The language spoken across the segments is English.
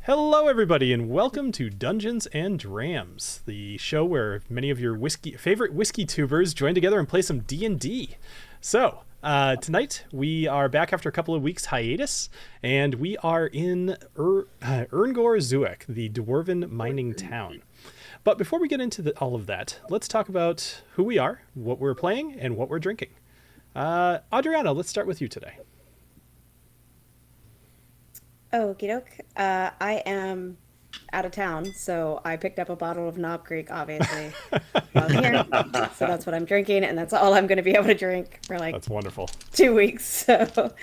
Hello, everybody, and welcome to Dungeons and Drams, the show where many of your favorite whiskey tubers join together and play some D&D. So, tonight we are back after a couple of weeks hiatus, and we are in Erngor Zuek, the dwarven mining town. But before we get into all of that, let's talk about who we are, what we're playing, and what we're drinking. Adriana, let's start with you today. Okie doke. I am out of town, so I picked up a bottle of Knob Creek, obviously, while I'm here. So that's what I'm drinking, and that's all I'm going to be able to drink for That's wonderful. 2 weeks. So,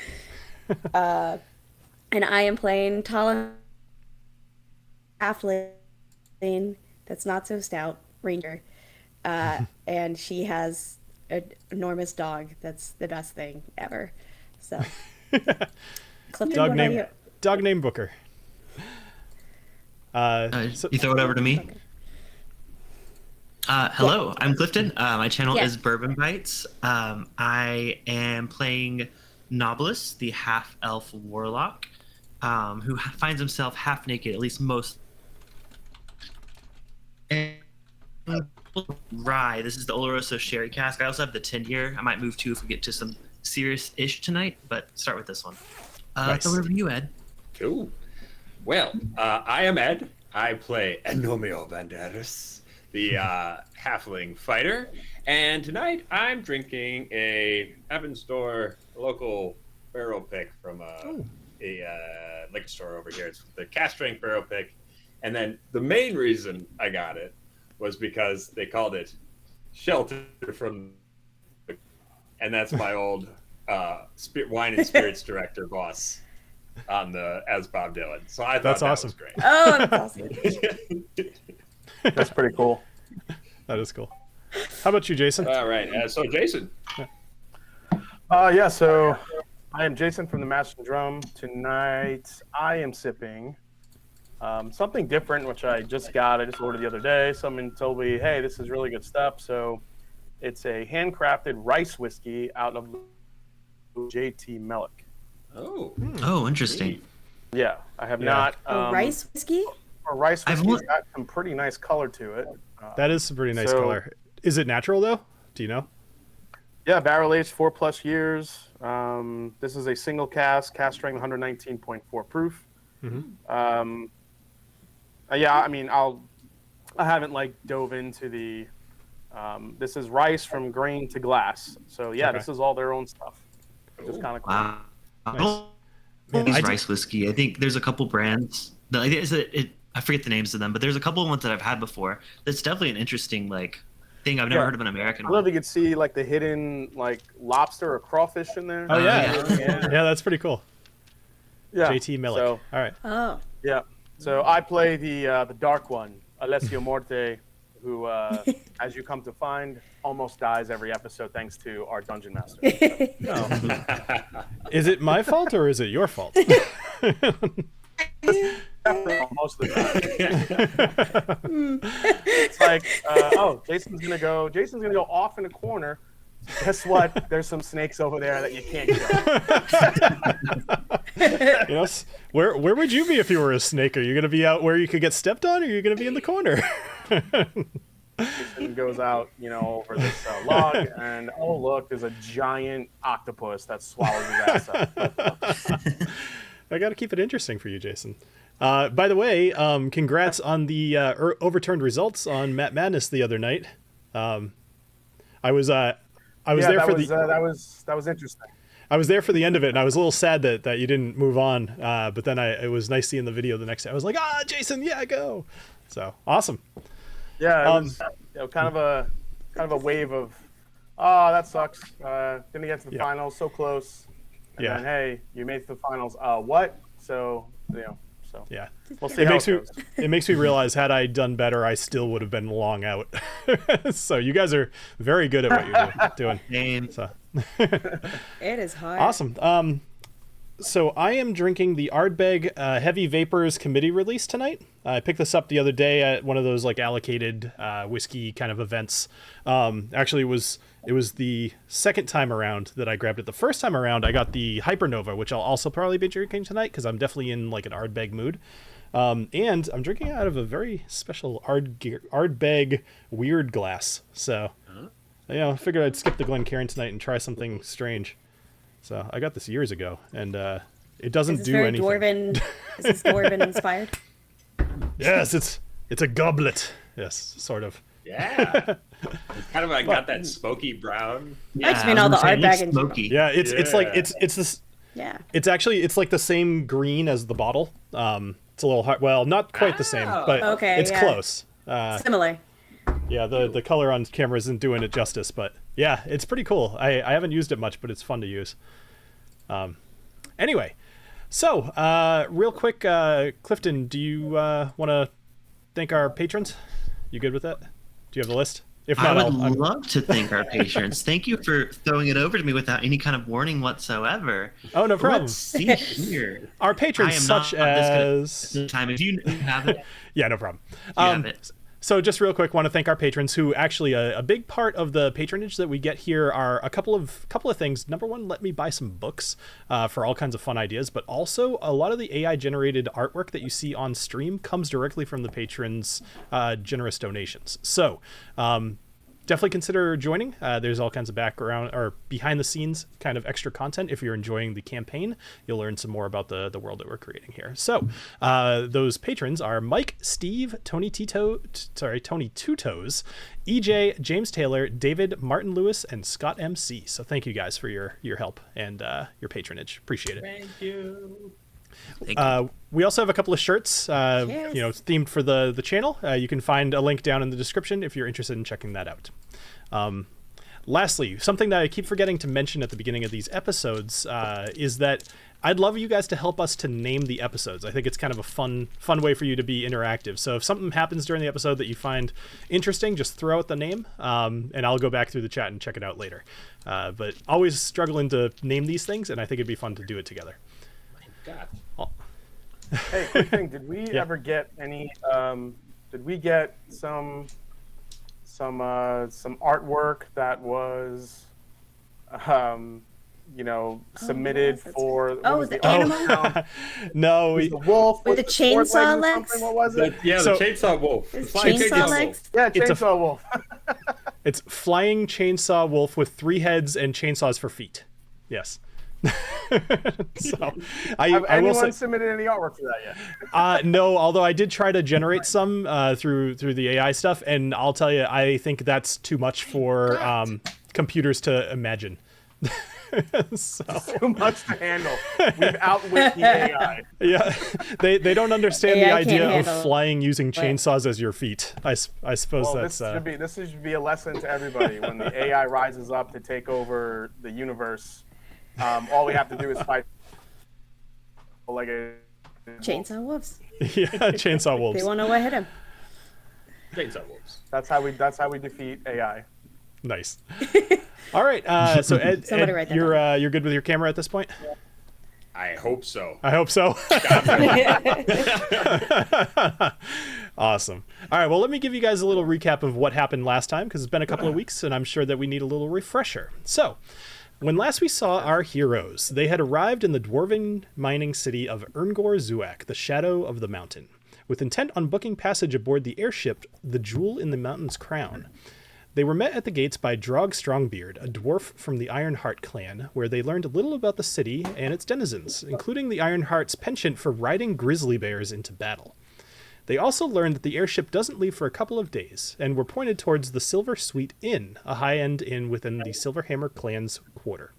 and I am playing TaLin halfling that's not so stout, ranger, and she has an enormous dog that's the best thing ever. So, Clifton, Dog what name. are you? Dog named Booker. You throw it over to me? Okay. Hello, I'm Clifton. My channel Yeah. is Bourbon Bites. I am playing Knobolas, the half-elf warlock, who finds himself half naked, at least most. And rye. This is the Oloroso sherry cask. I also have the tin here. I might move too if we get to some serious-ish tonight, but start with this one. Nice. Throw it over to you, Ed. Cool. Well, I am Ed. I play Agnomeio Banderas, the halfling fighter. And tonight I'm drinking a Evan store local barrel pick from a liquor store over here. It's the cast strength barrel pick. And then the main reason I got it was because they called it Shelter from the... And that's my old wine and spirits director boss on as Bob Dylan. So I thought That's that awesome. was great. Oh, that's awesome. That's pretty cool. That is cool. How about you, Jason? All right. So Jason. So I am Jason from the Master and Drum. Tonight I am sipping something different, which I just got. I just ordered the other day. Someone told me, hey, this is really good stuff. So it's a handcrafted rice whiskey out of JT Mellick. Oh. Oh, interesting. Yeah, I have Yeah. not. A rice whiskey? A rice I've whiskey's lo- got some pretty nice color to it. That is some pretty nice so- color. Is it natural, though? Do you know? Yeah, barrel aged 4+ years. This is a single cast strength, 119.4 proof. Mm-hmm. Yeah, I mean, I haven't dove into the. This is rice from grain to glass. So yeah, Okay. This is all their own stuff. Which is kind of cool. Wow. Nice. These Man, I rice whiskey. I think there's a couple brands. The idea is that I forget the names of them, but there's a couple of ones that I've had before. That's definitely an interesting thing. I've never Yeah. heard of an American I love one. you could see the hidden lobster or crawfish in there. Oh, yeah. yeah. Yeah, that's pretty cool. Yeah. JT Mellick. So, All right. Oh. yeah. So I play the dark one, Alessio Morte, who, as you come to find, almost dies every episode thanks to our dungeon master. Is it my fault or is it your fault? Most of the time. It's Jason's gonna go off in a corner. Guess what? There's some snakes over there that you can't kill. Yes. Where would you be if you were a snake? Are you going to be out where you could get stepped on, or are you going to be in the corner? Jason goes out, over this log, and oh look, there's a giant octopus that swallows his ass up. I got to keep it interesting for you, Jason. By the way, congrats on the overturned results on Matt Madness the other night. I was there for that was interesting. I was there for the end of it, and I was a little sad that you didn't move on. But then it was nice seeing the video the next day. I was like, Jason, yeah, go. So awesome. Yeah, it was kind of a wave of, that sucks. Didn't get to the finals, so close. And then, hey, you made it to the finals. What? So, so Yeah. we'll see how it goes. It makes me realize had I done better, I still would have been long out. So you guys are very good at what you're doing. Name. So. It is hard. Awesome. So I am drinking the Ardbeg Heavy Vapors Committee release tonight. I picked this up the other day at one of those allocated whiskey kind of events. Actually, it was the second time around that I grabbed it. The first time around, I got the Hypernova, which I'll also probably be drinking tonight because I'm definitely in an Ardbeg mood. And I'm drinking out of a very special Ardbeg weird glass. So, I figured I'd skip the Glencairn tonight and try something strange. So I got this years ago, and it doesn't do anything. Dwarven, is this dwarven inspired? Yes, it's a goblet. Yes, sort of. Yeah. It's kind of like got that smoky brown. I just mean all the Ardbeg and smoky. Yeah, it's like it's this. Yeah. It's like the same green as the bottle. It's a little hard. Well, not quite the same, but Okay, it's yeah. close. Similar. Yeah, the color on camera isn't doing it justice, but yeah, it's pretty cool. I haven't used it much, but it's fun to use. Anyway, so real quick, Clifton, do you want to thank our patrons? You good with that? Do you have the list? If not, I would love to thank our patrons. Thank you for throwing it over to me without any kind of warning whatsoever. Oh, no problem. Let's see here. Our patrons, such as time. If you have it, yeah, no problem. you have it. So just real quick, want to thank our patrons who actually a big part of the patronage that we get here are a couple of things. Number one, let me buy some books for all kinds of fun ideas, but also a lot of the AI generated artwork that you see on stream comes directly from the patrons' generous donations. So definitely consider joining. There's all kinds of background or behind the scenes kind of extra content. If you're enjoying the campaign, you'll learn some more about the world that we're creating here. So those patrons are Mike, Steve, Tony Two Toes, EJ, James Taylor, David, Martin Lewis, and Scott MC. So thank you guys for your help and your patronage. Appreciate it. Thank you. We also have a couple of shirts, themed for the channel. You can find a link down in the description if you're interested in checking that out. Lastly, something that I keep forgetting to mention at the beginning of these episodes is that I'd love you guys to help us to name the episodes. I think it's kind of a fun way for you to be interactive. So if something happens during the episode that you find interesting, just throw out the name, and I'll go back through the chat and check it out later. But always struggling to name these things, and I think it'd be fun to do it together. God. Hey, quick thing. Did we ever get any? Did we get some artwork that was, submitted for? The animal. No, the wolf with the chainsaw legs. What was it? The chainsaw wolf. Chainsaw legs. Yeah, chainsaw wolf. It's flying chainsaw wolf with 3 heads and chainsaws for feet. Yes. So Have I will anyone say, submitted any artwork for that yet? no, although I did try to generate some through the AI stuff, and I'll tell you, I think that's too much for computers to imagine. So Too much to handle. We've outwit the AI. yeah, they don't understand the AI idea can't of handle flying using chainsaws as your feet. I suppose Well, that's this should be a lesson to everybody. When the AI rises up to take over the universe, all we have to do is fight like a Chainsaw wolves. yeah, chainsaw wolves. They won't know what hit him. Chainsaw wolves. That's how we defeat AI. Nice. All right, so Ed, Somebody write that you're good with your camera at this point? I hope so. I hope so. Awesome. All right, well, let me give you guys a little recap of what happened last time, because it's been a couple of weeks, and I'm sure that we need a little refresher. So, when last we saw our heroes, they had arrived in the dwarven mining city of Erngor Zuak, the Shadow of the Mountain, with intent on booking passage aboard the airship, the Jewel in the Mountain's Crown. They were met at the gates by Drog Strongbeard, a dwarf from the Ironheart clan, where they learned a little about the city and its denizens, including the Ironheart's penchant for riding grizzly bears into battle. They also learned that the airship doesn't leave for a couple of days, and were pointed towards the Silver Sweet Inn, a high-end inn within the Silverhammer clan's quarter.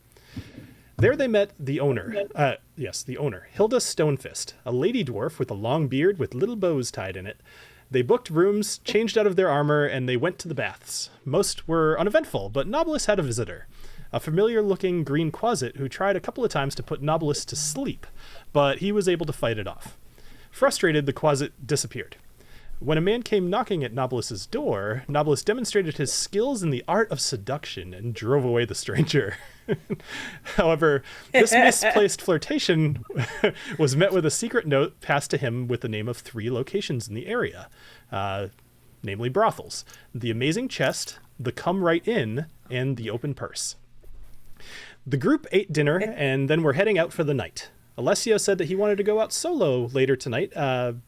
There they met the owner, Hilda Stonefist, a lady dwarf with a long beard with little bows tied in it. They booked rooms, changed out of their armor, and they went to the baths. Most were uneventful, but Knobolas had a visitor, a familiar-looking green quasit who tried a couple of times to put Knobolas to sleep, but he was able to fight it off. Frustrated, the quasit disappeared. When a man came knocking at Knobolas' door, Knobolas demonstrated his skills in the art of seduction and drove away the stranger. However, this misplaced flirtation was met with a secret note passed to him with the name of 3 locations in the area, namely brothels, the Amazing Chest, the Come Right Inn, and the Open Purse. The group ate dinner and then were heading out for the night. Alessio said that he wanted to go out solo later tonight,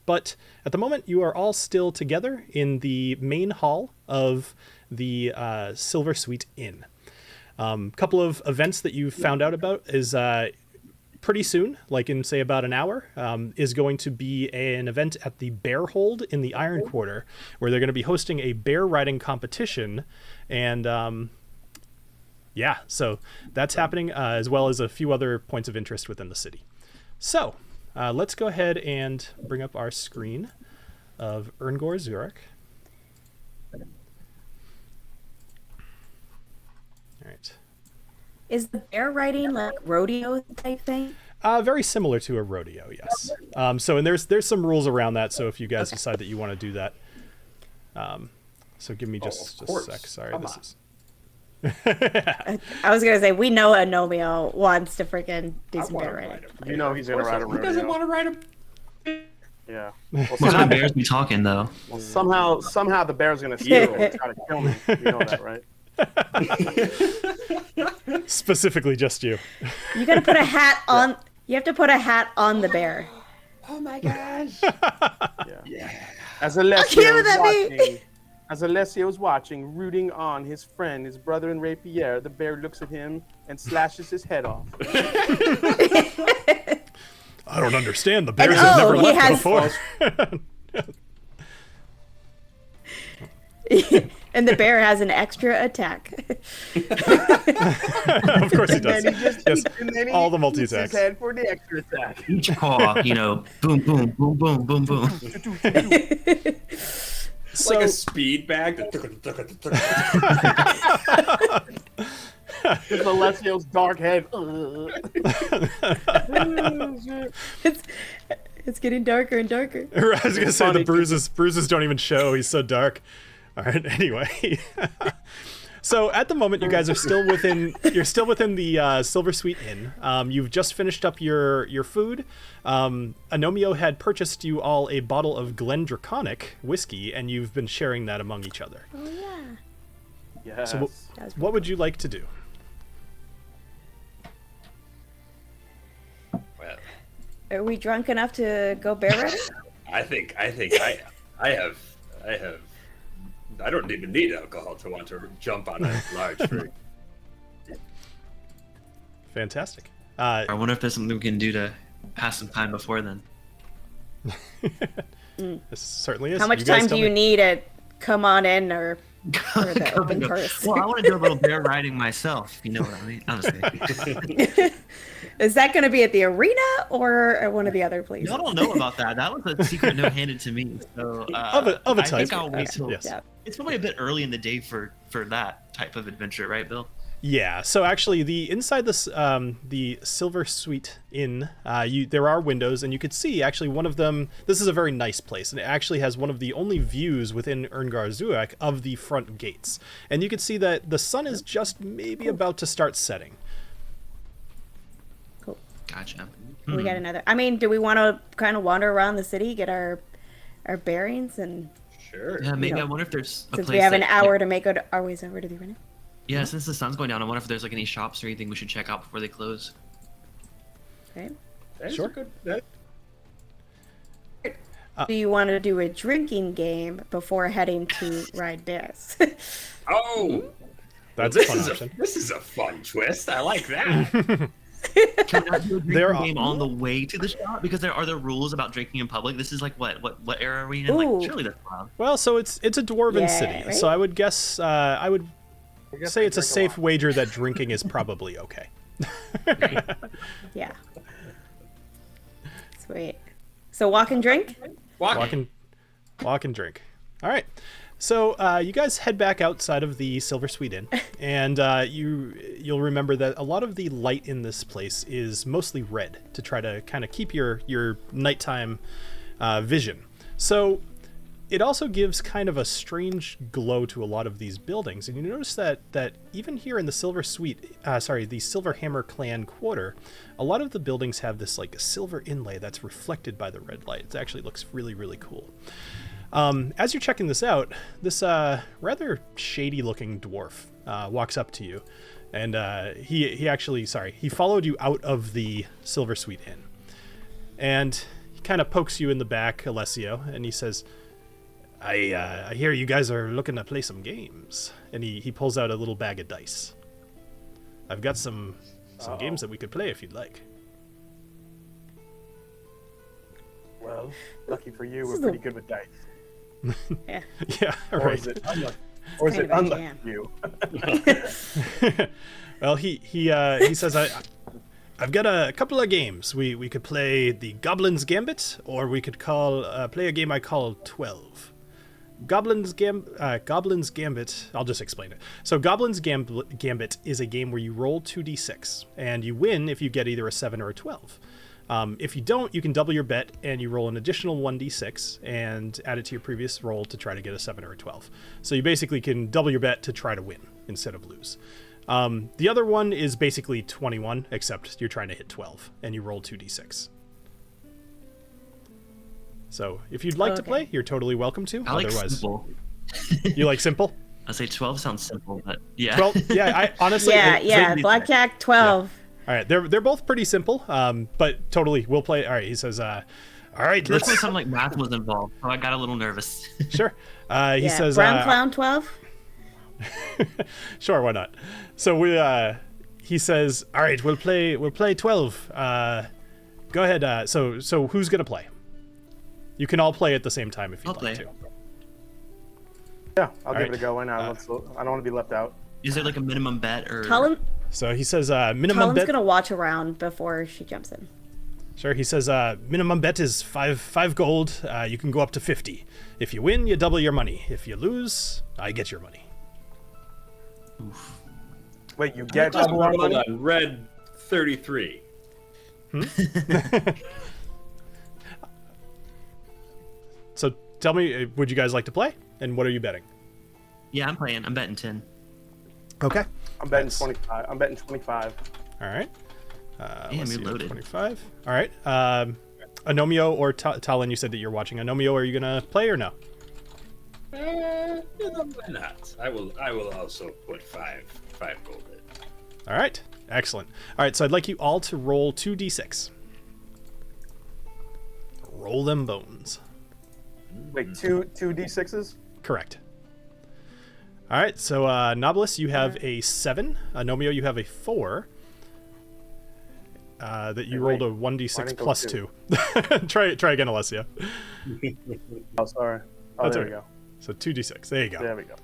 but at the moment you are all still together in the main hall of the Silver Sweet Inn. Couple of events that you found out about is pretty soon, like in say about an hour, is going to be an event at the Bear Hold in the Iron Quarter, where they're going to be hosting a bear riding competition, and yeah, so that's happening, as well as a few other points of interest within the city. So let's go ahead and bring up our screen of Erngor Zurich. All right. Is the bear riding like rodeo type thing? Very similar to a rodeo, yes. So and there's some rules around that. So if you guys decide that you want to do that, so give me just a sec. Sorry, this is. I was gonna say we know Agnomeio wants to freaking do some bear riding. You know he's gonna ride a rodeo. Who doesn't want to ride a? Yeah. What's the bears be talking though? Well, somehow the bear's gonna steal him and try to kill me. You know that, right? Specifically just you. You gotta put a hat on. You have to put a hat on the bear. Oh my gosh! Yeah. As Alessio give was that me. watching, as Alessio was watching, rooting on his friend, his brother in rapier, the bear looks at him and slashes his head off. I don't understand. The bears And, have never he left has- before. And the bear has an extra attack. Of course he does. Yes, And then he all the hits multi-attacks. his head for the extra attack. Each paw, boom, boom, boom, boom, boom, boom. So, Like a speed bag. It's Alessio's dark head. It's getting darker and darker. I was gonna say funny. the bruises don't even show. He's so dark. All right. Anyway, so at the moment you guys are still within. You're still within the Silver Sweet Inn. You've just finished up your food. Agnomeio had purchased you all a bottle of Glen Draconic whiskey, and you've been sharing that among each other. Oh yeah. Yes. So what would you like to do? Well, Are we drunk enough to go bear riding? I think I have. I don't even need alcohol to want to jump on a large tree. Fantastic. I wonder if there's something we can do to pass some time before then. This certainly is. How much guys time tell do you me. need to come on in or the open purse? Well, I want to do a little bear riding myself. You know what I mean? Honestly. Is that going to be at the arena or at one of the other places? Y'all don't know about that. That was a secret note handed to me. So Of a I type. think I'll wait till Yes. Yeah. it's probably a bit early in the day for that type of adventure, right, Bill? Yeah. So actually, the inside this the Silver Sweet Inn, there are windows, and you could see actually one of them. This is a very nice place, and it actually has one of the only views within Erngor Zurich of the front gates, and you can see that the sun is just maybe about to start setting. Cool. Gotcha. We got another. I mean, do we want to kind of wander around the city, get our bearings, and Sure. Yeah, maybe You know, I wonder if there's a since place we have an that- hour to make our ways over to the arena? Yeah, since the sun's going down, I wonder if there's like any shops or anything we should check out before they close. Right? That's Sure. a good. That, Do you want to do a drinking game before heading to ride bears? oh, That's a this fun is option. this is a fun twist. I like that. Can we not do a There drinking are- game on the way to the shop? Because there are rules about drinking in public. This is like what era are we in? Ooh. Like surely that's allowed. Well, so it's a dwarven Yeah, city, right? so I would guess I would I guess say I it's a drink safe lot. wager that drinking is probably okay. Yeah. Sweet. So walk and drink? Walking. Walk and drink. All right. So you guys head back outside of the Silver Sweet Inn, and you'll remember that a lot of the light in this place is mostly red to try to kind of keep your nighttime vision. So it also gives kind of a strange glow to a lot of these buildings, and you notice that even here in the the Silver Hammer Clan Quarter, a lot of the buildings have this like silver inlay that's reflected by the red light. It actually looks really, really cool. As you're checking this out, this rather shady-looking dwarf walks up to you, and he followed you out of the Silver Sweet Inn. and he kind of pokes you in the back, Alessio, and he says, I hear you guys are looking to play some games. And he pulls out a little bag of dice. I've got some games that we could play if you'd like. Well, lucky for you, we're pretty good with dice. Yeah. Yeah, Or right. is it unlucky? Or is it kind of a unlucky for you? Well, he says, I've got a couple of games. We could play the Goblin's Gambit, or we could play a game I call 12. Goblin's Gambit, I'll just explain it. So Goblin's Gambit is a game where you roll 2d6, and you win if you get either a 7 or a 12. If you don't, you can double your bet, and you roll an additional 1d6 and add it to your previous roll to try to get a 7 or a 12. So you basically can double your bet to try to win instead of lose. The other one is basically 21, except you're trying to hit 12, and you roll 2d6. So if you'd like to play, you're totally welcome to. I like Otherwise, simple. You like simple? I say 12 sounds simple, but yeah. 12? Yeah, I honestly... Yeah, me Blackjack 12. All right, they're both pretty simple, but totally, we'll play. All right, he says, all right, This one let's... sounded like math was involved, so I got a little nervous. Sure. He Yeah, says... Brown Clown 12. Sure, why not? So he says, all right, we'll play 12. Go ahead. So who's going to play? You can all play at the same time if you'd I'll like play. to. Yeah, I'll give right. it a go. Why not? I don't want to be left out. Is there like a minimum bet or? Talin, So he says minimum Talin's bet... going to watch around before she jumps in. Sure, he says minimum bet is five gold. You can go up to 50. If you win, you double your money. If you lose, I get your money. Wait, you get Hold double our money? on, red 33. So tell me, would you guys like to play? And what are you betting? Yeah, I'm playing. I'm betting 10. Okay. I'm betting Nice. 25. I'm betting 25. All right. Damn, Let's you're see, loaded. 25. All right. Anomio or TaLin, you said that you're watching. Anomio, are you going to play or no? Why not? I will also put five gold in. All right. Excellent. All right, so I'd like you all to roll 2d6. Roll them bones. Wait, two D6s? Correct. All right, so Knobolas, you have a 7. Anomio, you have a 4. That you rolled a Why 1d6 didn't go plus 2. Try again, Alessio. Oh, sorry. Oh, That's there okay. we go. So 2d6. There you go. There we go.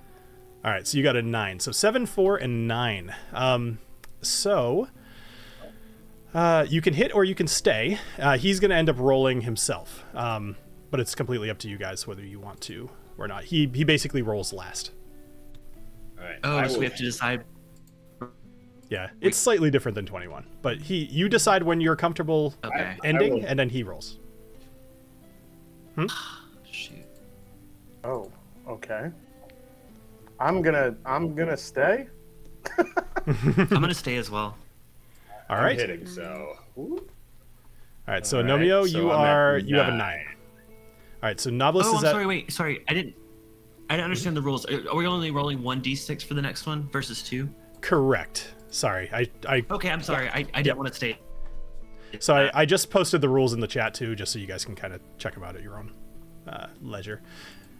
All right, so you got a 9. So 7, 4, and 9. So you can hit or you can stay. He's going to end up rolling himself, but it's completely up to you guys whether you want to or not. He basically rolls last. All right. Oh, I so will- we have to decide. Yeah, it's slightly different than 21, but you decide when you're comfortable Okay. ending, will- and then he rolls. Shoot. Oh, okay. I'm gonna stay. I'm gonna stay as well. All I'm right. hitting, so. Ooh. All right. So All right, Anomio, so you I'm at you have a 9. 9. All right. So Knobolas Oh, is I'm at. sorry. Wait, sorry. I didn't understand the rules. Are we only rolling 1d6 for the next one versus 2? Correct. Sorry, I Okay, I'm sorry. I didn't Yep. want to stay. So I just posted the rules in the chat too, just so you guys can kind of check them out at your own leisure.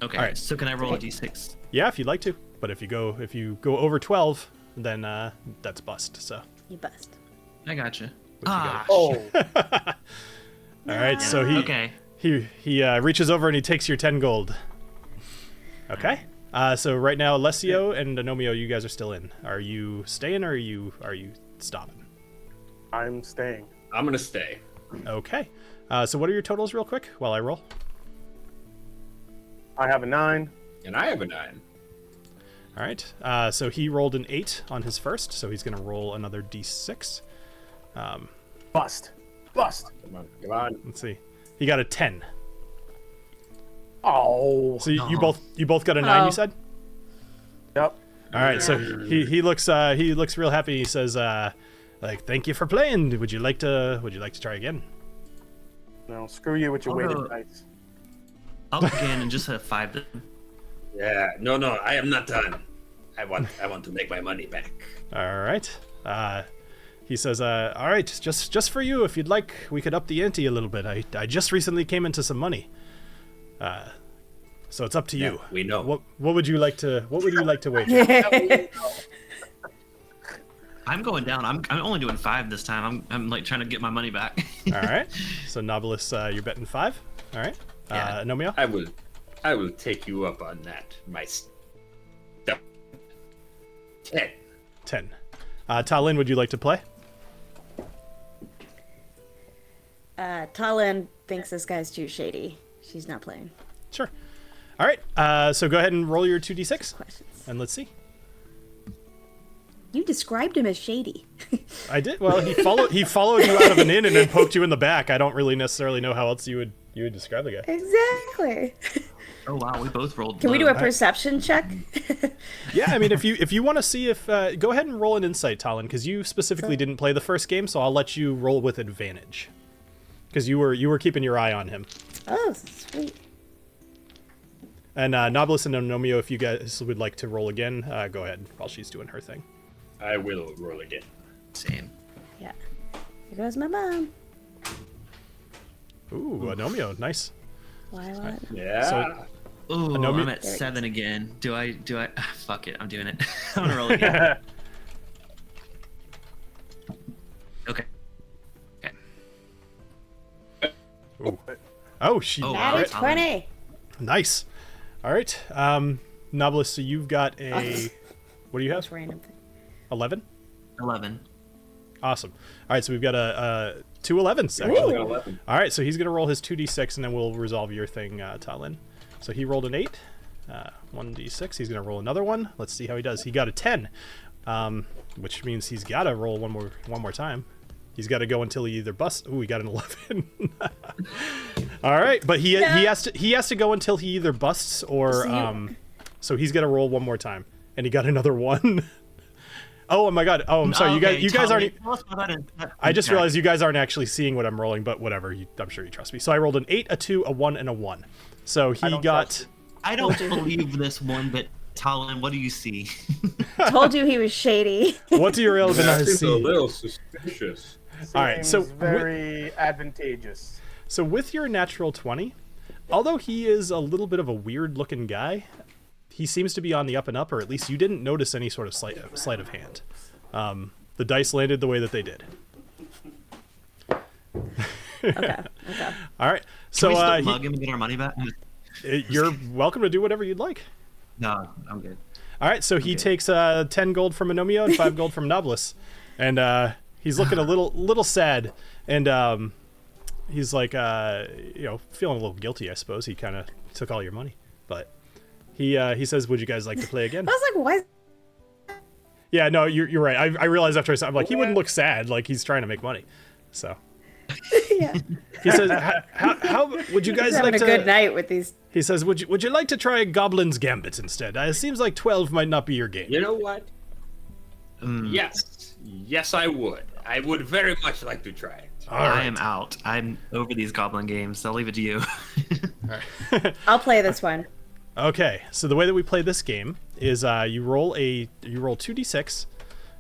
Okay. All right. So can I roll a d6? Yeah, if you'd like to, but if you go over 12, then that's bust. So You bust. I gotcha. you Ah. Oh, all right, so Okay. he reaches over and he takes your 10 gold. Okay. So right now, Alessio and Anomio, you guys are still in. Are you staying or are you stopping? I'm staying. I'm gonna stay. Okay. So what are your totals, real quick, while I roll? I have a 9. And I have a 9. All right. So he rolled an 8 on his first, so he's gonna roll another d6. Bust. Come on. Let's see. He got a 10. Oh. So you both got a 9. Oh. You said. Yep. All right. So he looks real happy. He says like, thank you for playing. Would you like to try again? No, screw you with your I'll weighted go- dice. I'll begin and just have 5 then. Yeah. No, I am not done. I want to make my money back. All right. he says, all right, just for you, if you'd like, we could up the ante a little bit. I just recently came into some money. So it's up to you. We know. What would you like to wager? I'm going down. I'm only doing 5 this time. I'm like trying to get my money back. All right. So Knobolas, you're betting 5. All right. Yeah. Agnomeio? I will take you up on that, my stuff. 10. 10. TaLin, would you like to play? TaLin thinks this guy's too shady. She's not playing. Sure. All right. So go ahead and roll your 2d6, Questions. and let's see. You described him as shady. I did. Well, he followed you out of an inn and then poked you in the back. I don't really necessarily know how else you would describe the guy. Exactly. Oh wow, we both rolled. Can we do low. a perception check? Yeah, I mean, if you want to see if go ahead and roll an insight, TaLin, because you specifically didn't play the first game, so I'll let you roll with advantage, because you were keeping your eye on him. Oh, sweet. And Knobolas and Agnomeio, if you guys would like to roll again, go ahead while she's doing her thing. I will roll again. Same. Yeah. Here goes my mom. Ooh, Agnomeio, nice. Why what? Yeah. So- Ooh, Agnomeio- I'm at 7 again. Do I? Fuck it. I'm doing it. I'm gonna roll again. Okay. Ooh. Oh, she. Oh, wow. Natty Alright. 20. Nice. All right. Knobolas, so you've got a. What do you have? Most random thing. 11. 11. Awesome. All right, so we've got a 2 11s actually. Ooh. 11. All right, so he's gonna roll his 2d6 and then we'll resolve your thing, TaLin. So he rolled an 8, 1d6. He's gonna roll another one. Let's see how he does. He got a 10, which means he's gotta roll one more time. He's got to go until he either busts. Ooh, he got an 11. All right, but he has to go until he either busts or so he's gonna roll one more time, and he got another 1. Oh my god! Oh, I'm sorry. Okay, You guys aren't. tell us about that. I just realized you guys aren't actually seeing what I'm rolling, but whatever. I'm sure you trust me. So I rolled an 8, a 2, a 1, and a 1. So he don't got. trust I don't believe this one, but TaLin, what do you see? Told you he was shady. What do your elven That eyes seems a see? little suspicious. All right, so Seems very advantageous. So with your natural 20, although he is a little bit of a weird-looking guy, he seems to be on the up and up, or at least you didn't notice any sort of sleight of hand. The dice landed the way that they did. Okay. All right, Can we so still mug him and get our money back? you're welcome to do whatever you'd like. No, I'm good. All right, so he takes 10 gold from Agnomeio and 5 gold from Knobolas, and he's looking a little sad, and he's like, feeling a little guilty, I suppose. He kind of took all your money, but he says, "Would you guys like to play again?" I was like, why? Yeah, no, you're right. I realized after I said, I'm like, he wouldn't look sad, like he's trying to make money. So Yeah. he says, "How would you guys He's like having to?" a good night with these. He says, "Would you like to try Goblin's Gambit instead? It seems like 12 might not be your game." You know what? Yes, I would. I would very much like to try it. All I right. am out. I'm over these goblin games. I'll leave it to you. I'll play this one. Okay, so the way that we play this game is you roll 2d6.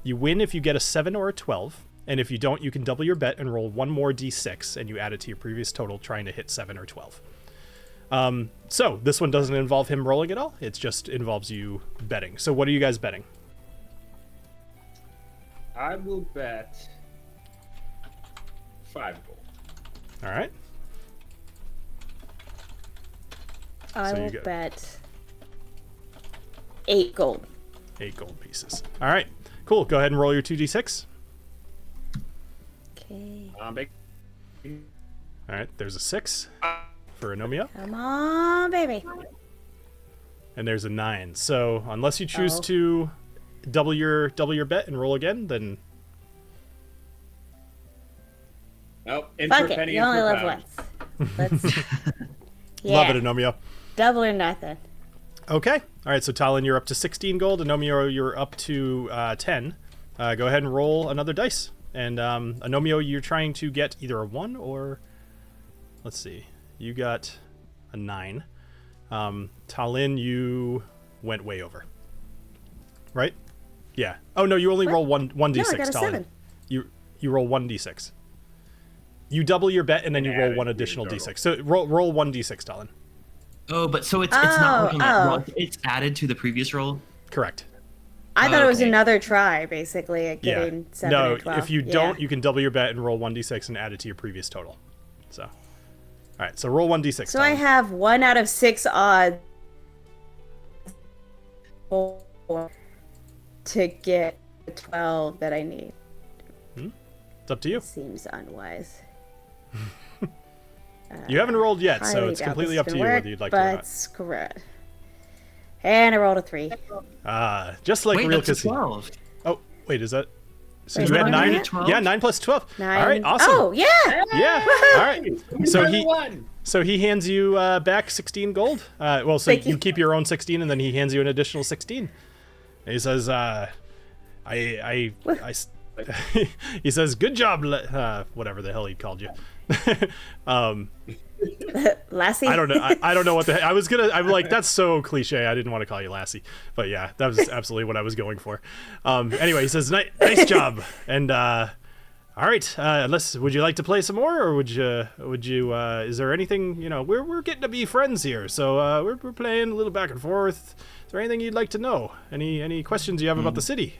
You win if you get a 7 or a 12, and if you don't, you can double your bet and roll one more d6, and you add it to your previous total, trying to hit 7 or 12. So this one doesn't involve him rolling at all. It just involves you betting. So what are you guys betting? I will bet 5 gold. All right. I So you will go- bet 8 gold. 8 gold pieces. All right. Cool. Go ahead and roll your 2d6. Okay. Big. All right. There's a 6 for Agnomeio, Come on, baby. and there's a 9. So unless you choose Oh. to double your bet and roll again, then Oh, in Fuck for it. penny, You in only for live pound. once. Let's. Yeah. love it, Agnomeio. Double or nothing. Okay. All right. So TaLin, you're up to 16 gold. Agnomeio, you're up to 10. Go ahead and roll another dice. And Agnomeio, you're trying to get either a 1 or, let's see, you got a 9. TaLin, you went way over. Right? Yeah. Oh no, you only roll one d6. No, I got a TaLin. 7. You roll 1d6. You double your bet, and then you roll add one it to additional your d6. So roll 1d6, TaLin. Oh, but so it's not working that Oh. roll. It's added to the previous roll. Correct. I thought it was Okay. another try, basically, at Yeah. getting 7 No, or 12. if you Yeah. don't, you can double your bet and roll 1d6 and add it to your previous total. So, all right. So roll 1d6. So I TaLin. have 1 out of 6 odds to get the 12 that I need. It's up to you. Seems unwise. You haven't rolled yet, so Highly it's doubt completely this up is to gonna you work, whether you'd like to or but not. screw it. And I rolled a 3. Just like Wait, real that's a casino. 12. Oh, wait, is that? So Wait, you had what? 9? 12? Yeah, 9 plus 12. 9. All right, awesome. Oh, yeah! Yeah. All right. So he Won. so he hands you back 16 gold. Well, so Thank you you. keep your own 16, and then he hands you an additional 16. And he says, he says, "Good job, whatever the hell he called you." Lassie? I don't know. I don't know what the. I'm like, that's so cliche. I didn't want to call you Lassie, but yeah, that was absolutely what I was going for. Anyway, he says, "Nice job," and all right. Would you like to play some more, or would you? Is there anything? We're getting to be friends here, so we're playing a little back and forth. Is there anything you'd like to know? Any questions you have about the city?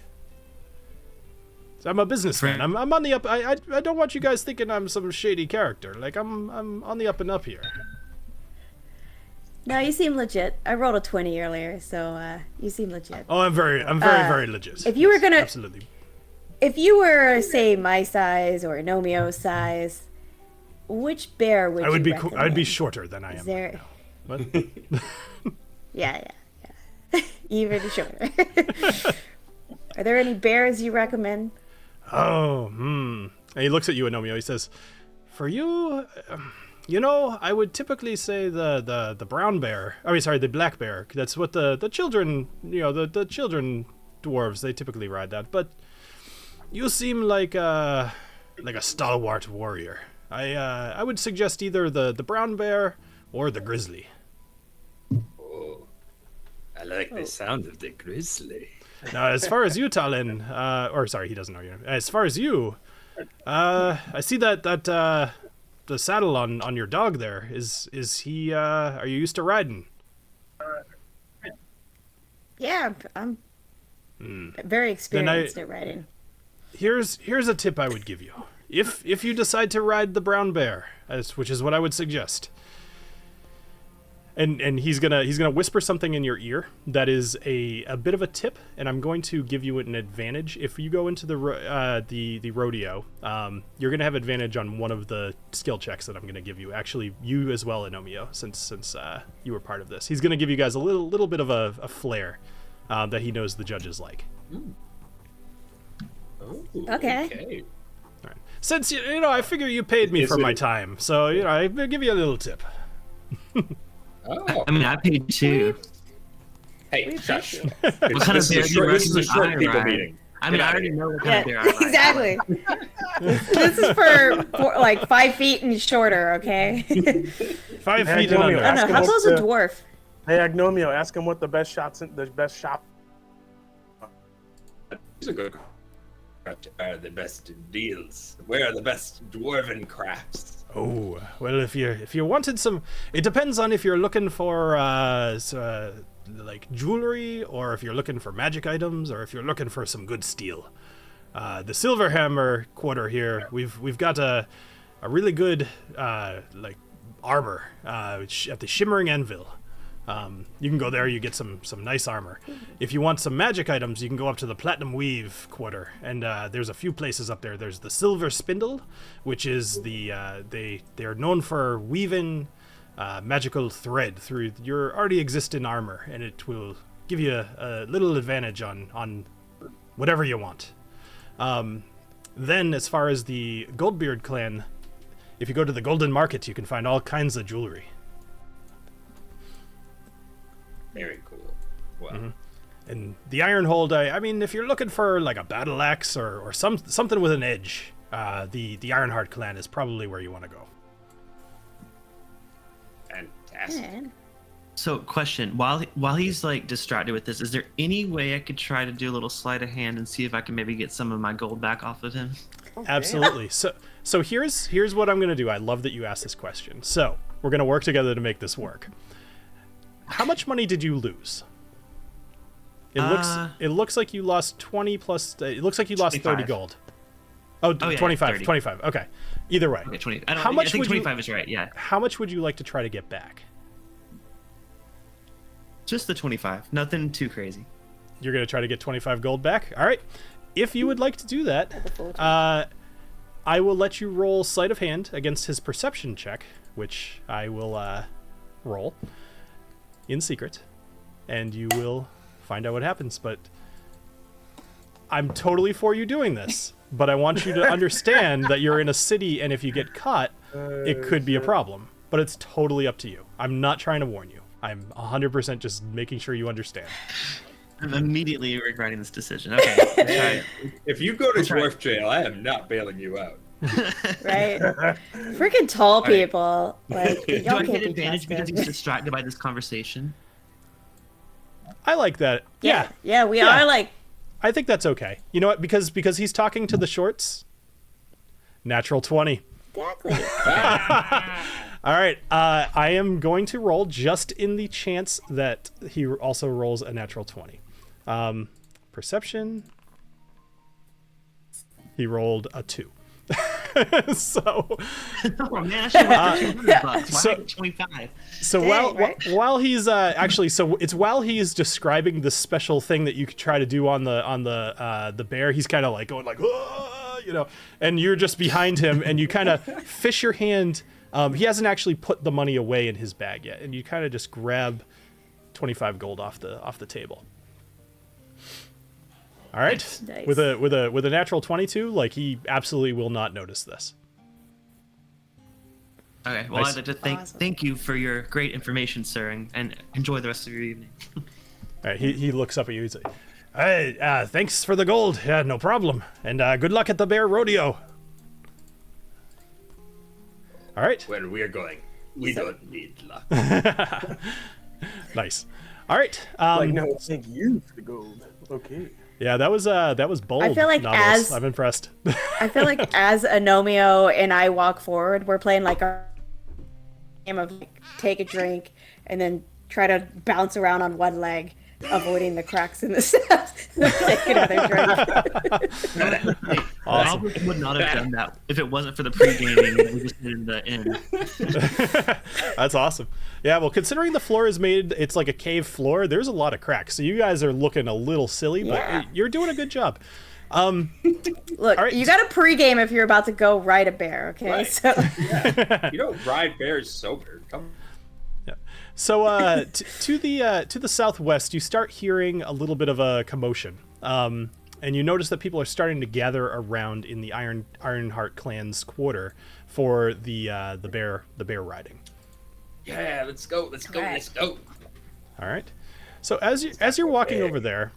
So I'm a businessman. I'm on the up. I don't want you guys thinking I'm some shady character. Like I'm on the up and up here. No, you seem legit. I rolled a 20 earlier, so you seem legit. Oh, I'm very very legit. if you were gonna- absolutely. If you were, say, my size or Agnomeio's size, which bear would I would you be recommend? I would be shorter than I am. Is there... What? Yeah. Even shorter. Are there any bears you recommend? Oh, And he looks at you, Agnomeio. He says, "For you, I would typically say the brown bear. I mean, sorry, the black bear. That's what the children, the children dwarves, they typically ride that. But you seem like a stalwart warrior. I would suggest either the brown bear or the grizzly." Oh, I like the sound of the grizzly. Now, as far as you, TaLin, or sorry, he doesn't know you. As far as you, I see that the saddle on your dog there is he? Are you used to riding? Yeah, I'm very experienced at riding. Here's a tip I would give you. If you decide to ride the brown bear, which is what I would suggest. And he's gonna whisper something in your ear that is a bit of a tip, and I'm going to give you an advantage if you go into the rodeo. You're gonna have advantage on one of the skill checks that I'm gonna give you. Actually, you as well, Agnomeio, since you were part of this. He's gonna give you guys a little bit of a flair that he knows the judges like. Oh, Okay. All right. Since I figure you paid me Is for my it- time, so I give you a little tip. Oh. I mean, I paid too. Hey, shush. What kind of bear do you This is a recommend short I people ride? meeting. I mean, Get I outta already here. know what kind of bear I ride. Exactly. This is for like 5 feet and shorter, okay? 5 Hey, feet and Agnomeio, under. I don't Ask know. him How what's tall's a the- dwarf? Hey, Agnomeio, ask him what the best shop. These are good. What are the best deals? Where are the best dwarven crafts? Oh, well, if you wanted some, it depends on if you're looking for like jewelry, or if you're looking for magic items, or if you're looking for some good steel. The Silverhammer quarter here, we've got a really good like armor at the Shimmering Anvil. You can go there, you get some nice armor. If you want some magic items, you can go up to the Platinum Weave quarter, and there's a few places up there. There's the Silver Spindle, which is they're known for weaving magical thread through your already existing armor, and it will give you a little advantage on whatever you want. Then, as far as the Goldbeard clan, if you go to the Golden Market, you can find all kinds of jewelry. Very cool. Well, And the Ironhold, I mean, if you're looking for like a battle axe or something with an edge, the Ironheart clan is probably where you want to go. fantastic. Man. So, question: while he's like distracted with this, is there any way I could try to do a little sleight of hand and see if I can maybe get some of my gold back off of him? Oh, Absolutely. So here's what I'm going to do. I love that you asked this question. So we're going to work together to make this work. How much money did you lose? It looks like you lost 20 plus. It looks like you lost 25. 30 gold. Oh, yeah, 25. 30. 25. Okay. Either way. Okay, 20. How much I think would 25 is right. Yeah, How much would you like to try to get back? just the 25. Nothing too crazy. You're going to try to get 25 gold back? All right. If you would like to do that, I will let you roll sleight of hand against his perception check, which I will roll in secret, and you will find out what happens. But I'm totally for you doing this, but I want you to understand that you're in a city, and if you get caught, it could be a problem. But it's totally up to you. I'm not trying to warn you. I'm 100% just making sure you understand. I'm immediately regretting this decision. Okay. Man, if you go to try. dwarf jail, I am not bailing you out. Right? Freaking tall right. people. Like, Do y'all I can't get be advantage because trusted. he's distracted by this conversation? I like that. Yeah. Yeah, we Yeah. are like, I think that's okay. You know what? Because he's talking to the shorts. Natural 20. exactly. All right. I am going to roll just in the chance that he also rolls a natural 20. Perception. He rolled a 2. So Oh man, I should have went for $200. Why so- did I get 25? So Dang, right? while he's actually, so it's while he's describing the special thing that you could try to do on the bear, he's kind of like going like, "Ah," you know, and you're just behind him, and you kind of fish your hand. He hasn't actually put the money away in his bag yet, and you kind of just grab 25 gold off the table. All right, Nice. with a natural 22, like he absolutely will not notice this. Okay, well, Nice. I'd like to Awesome. thank you for your great information, sir, and enjoy the rest of your evening. All right, he looks up at you. He's like, "Hey, thanks for the gold. Yeah, no problem. And good luck at the bear rodeo." All right, Where we are going, we don't need luck. nice. All right, Like, no, thank you for the gold. Okay. yeah, that was bold. I feel like Knobolas. as- I'm impressed. I feel like as Agnomeio and I walk forward, we're playing like a game of like, take a drink and then try to bounce around on one leg, avoiding the cracks in the steps. Take another drink. Awesome. Albert would not have done that if it wasn't for the pre-gaming. We just did in the end. That's awesome. Yeah, well, considering the floor is made, it's like a cave floor. There's a lot of cracks, so you guys are looking a little silly, but Yeah. you're doing a good job. Look, All right. you got to pregame if you're about to go ride a bear. Okay, Right. so You don't ride bears sober. Come. Yeah. So to the southwest, you start hearing a little bit of a commotion, and you notice that people are starting to gather around in the Ironheart clan's quarter for the bear riding. Yeah, let's go. Let's go. Alright. Let's go. All right. So as you're walking over there,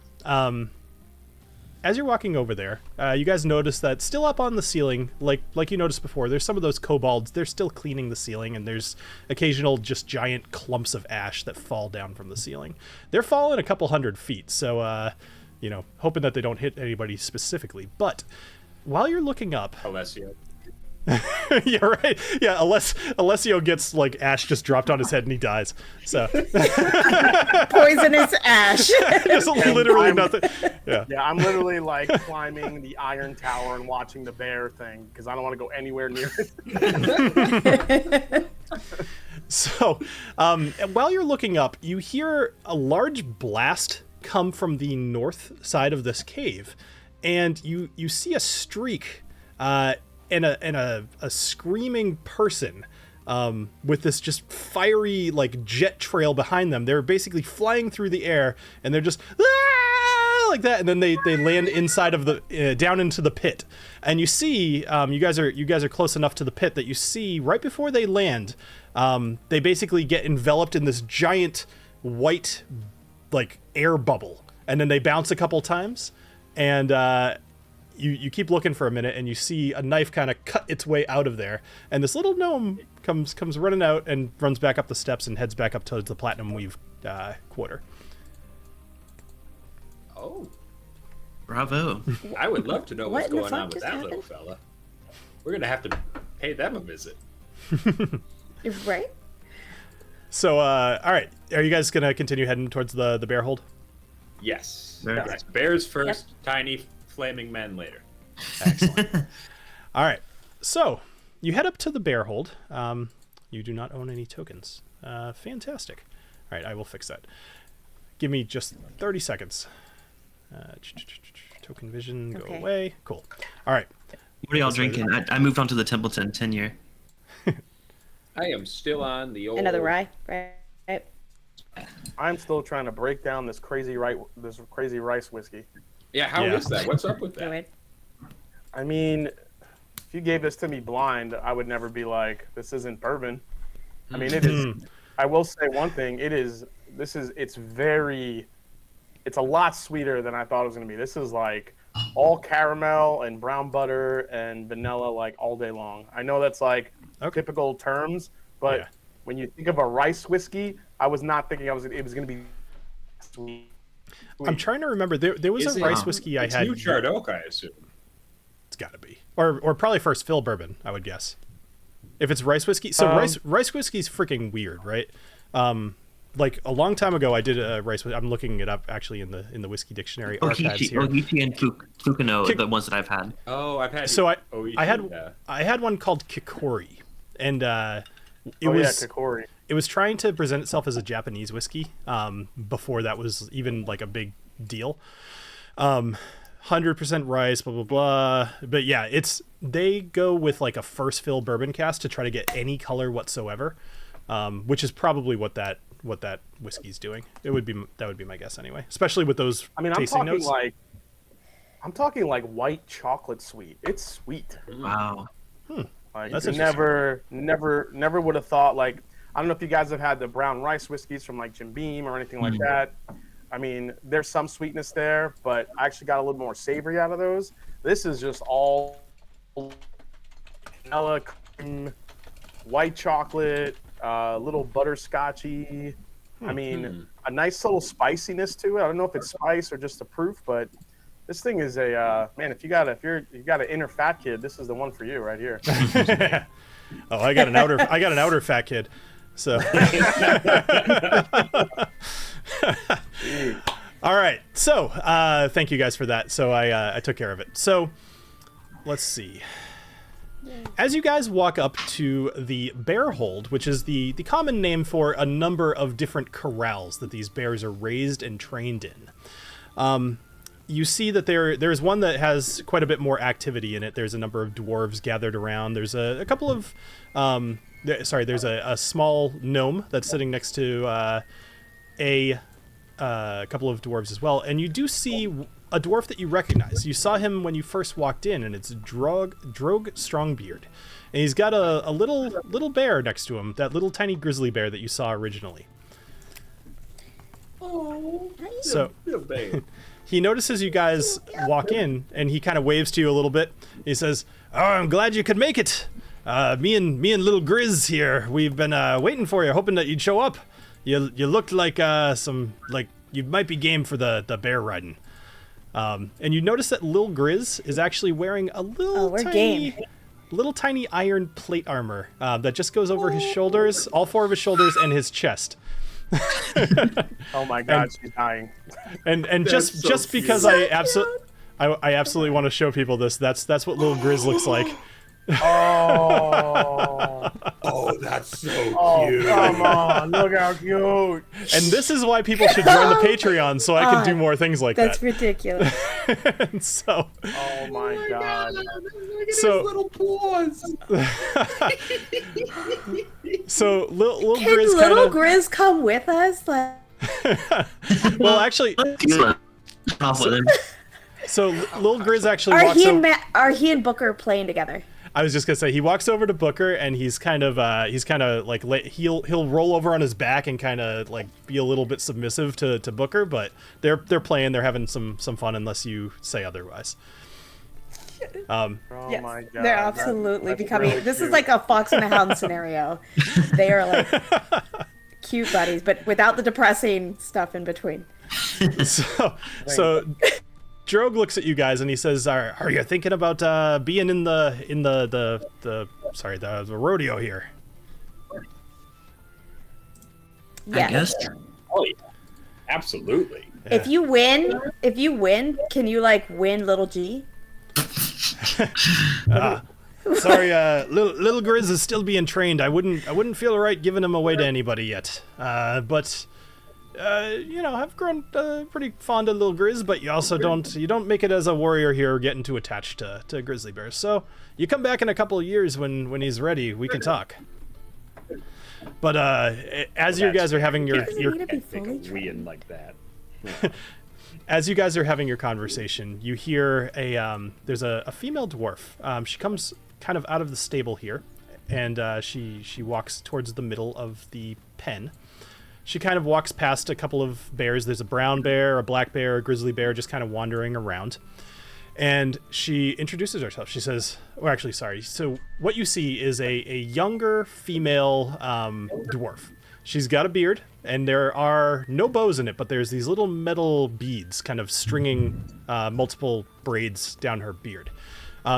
you guys notice that still up on the ceiling, like you noticed before, there's some of those kobolds. They're still cleaning the ceiling, and there's occasional just giant clumps of ash that fall down from the ceiling. They're falling a couple 100 feet, so hoping that they don't hit anybody specifically. But while you're looking up, Alessio. yeah, right, yeah, Alessio gets like ash just dropped on his head and he dies. So poisonous ash. just literally nothing. Yeah. Yeah, I'm literally like climbing the iron tower and watching the bear thing because I don't want to go anywhere near it. So, while you're looking up, you hear a large blast come from the north side of this cave, and you see a streak and a screaming person with this just fiery like jet trail behind them. They're basically flying through the air, and they're just like that, and then they land inside of the down into the pit. And you see, you guys are close enough to the pit that you see right before they land, they basically get enveloped in this giant white like air bubble, and then they bounce a couple times, and you keep looking for a minute, and you see a knife kind of cut its way out of there, and this little gnome comes running out and runs back up the steps and heads back up towards the Platinum Weave quarter. Oh, Bravo. I would love to know what's What in the going fuck on with just that happened? little fella. We're gonna have to pay them a visit. Right? So, all right, are you guys gonna continue heading towards the bear hold? Yes. Very Yes. Bears first, tiny flaming men later. Excellent. All right, so you head up to the bear hold. You do not own any tokens. Fantastic. All right, I will fix that. Give me just 30 seconds. Token vision, go Okay. away. Cool. All right. What are y'all drinking? I moved on to the Templeton 10-year. I am still on the old. Another rye, right? I'm still trying to break down this crazy rice whiskey. Yeah, how is Yeah. that? What's up with Go that? ahead. I mean, if you gave this to me blind, I would never be like, this isn't bourbon. I mean, it is. I will say one thing. It's a lot sweeter than I thought it was going to be. This is like all caramel and brown butter and vanilla like all day long. I know that's like Okay. typical terms, but Yeah. when you think of a rice whiskey, I was not thinking it was going to be sweet. I'm trying to remember. There was Is a it- rice whiskey I It's had. New Charred Oak, I assume. It's got to be, or probably first fill bourbon, I would guess. If it's rice whiskey, so rice whiskey's freaking weird, right? Like a long time ago, I did a rice. I'm looking it up actually in the whiskey dictionary archives here. Ohichi and Fukano are the ones that I've had. Oh, I've had. So Oishi, I had one called Kikori, and it Oh yeah, was Kikori. it was trying to present itself as a Japanese whiskey before that was even like a big deal. 100% rice, blah blah blah. But yeah, they go with like a first fill bourbon cask to try to get any color whatsoever, which is probably what that whiskey's doing. That would be my guess anyway, especially with those I mean, tasting notes. I'm talking like white chocolate sweet. It's sweet. Wow. Like That's you never would have thought like I don't know if you guys have had the brown rice whiskeys from like Jim Beam or anything like that. I mean, there's some sweetness there, but I actually got a little more savory out of those. This is just all vanilla cream, white chocolate, little butterscotchy. I mean, a nice little spiciness to it. I don't know if it's spice or just the proof, but this thing is a man. If you got an inner fat kid, this is the one for you right here. Oh, I got an outer fat kid. So all right. So thank you guys for that. So I took care of it. So let's see. As you guys walk up to the bear hold, which is the common name for a number of different corrals that these bears are raised and trained in, you see that there's one that has quite a bit more activity in it. There's a number of dwarves gathered around. There's a couple of there's a small gnome that's sitting next to a couple of dwarves as well, and you do see a dwarf that you recognize. You saw him when you first walked in, and it's Drogue Strongbeard, and he's got a little bear next to him, that little tiny grizzly bear that you saw originally. Oh, So real bad. he notices you guys walk in, and he kind of waves to you a little bit. He says, "Oh, I'm glad you could make it. Me and little Grizz here, we've been waiting for you, hoping that you'd show up. You looked like you might be game for the bear riding." And you notice that Lil Grizz is actually wearing a we're game. little tiny iron plate armor that just goes over his shoulders, all four of his shoulders, and his chest. Oh my God, she's dying. And just so just because cute. I absolutely want to show people this. That's what Lil Grizz looks like. Oh, Oh, that's so oh, cute. come on! Look how cute. And this is why people should join the Patreon, so I can do more things like That's that. ridiculous. And so, Oh my God. Look at So- his little paws. so Lil Can Grizz kind little of. Grizz come with us? Like, Well, actually, Off with him. so Lil Grizz actually walks over. are he and Booker playing together? I was just gonna say he walks over to Booker, and he's kind of like he'll roll over on his back and kind of like be a little bit submissive to Booker, but they're playing, they're having some fun unless you say otherwise. Oh Yes, my god. they're absolutely That's becoming. really This is cute. like a fox and a hound scenario. They are like cute buddies, but without the depressing stuff in between. So Drogue looks at you guys and he says, "Are you thinking about being in the rodeo here?" Yes. I guess. Oh yeah, absolutely. If you win, can you like win little G? Sorry, little Grizz is still being trained. I wouldn't feel right giving him away to anybody yet. But I've grown pretty fond of little Grizz, but you also don't make it as a warrior here getting too attached to grizzly bears. So you come back in a couple of years when he's ready, we can talk. But as you guys are having your Need to be I think fully of trained. like that. as you guys are having your conversation, you hear there's a female dwarf. She comes kind of out of the stable here, and she walks towards the middle of the pen. She kind of walks past a couple of bears. There's a brown bear, a black bear, a grizzly bear, just kind of wandering around. And she introduces herself. She says, so what you see is a younger female dwarf. She's got a beard, and there are no bows in it, but there's these little metal beads kind of stringing multiple braids down her beard.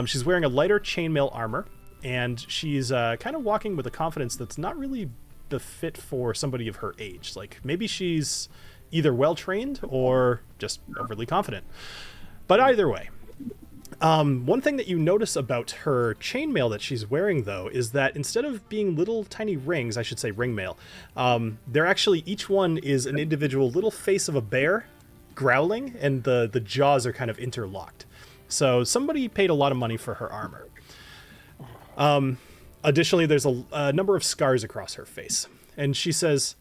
She's wearing a lighter chainmail armor, and she's kind of walking with a confidence that's not really befit for somebody of her age. Like, maybe she's either well-trained or just overly confident. But either way, one thing that you notice about her chainmail that she's wearing, though, is that instead of being little tiny rings, I should say ringmail, they're actually, each one is an individual little face of a bear growling, and the jaws are kind of interlocked. So somebody paid a lot of money for her armor. Additionally, there's a number of scars across her face. And she says,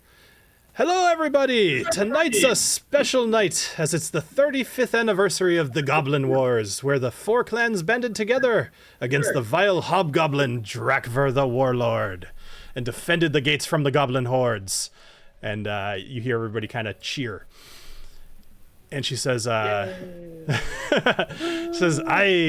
"Hello, everybody! Tonight's a special night, as it's the 35th anniversary of the Goblin Wars, where the four clans banded together against the vile hobgoblin Drakver the Warlord, and defended the gates from the goblin hordes." And you hear everybody kind of cheer. And she says, "Aye,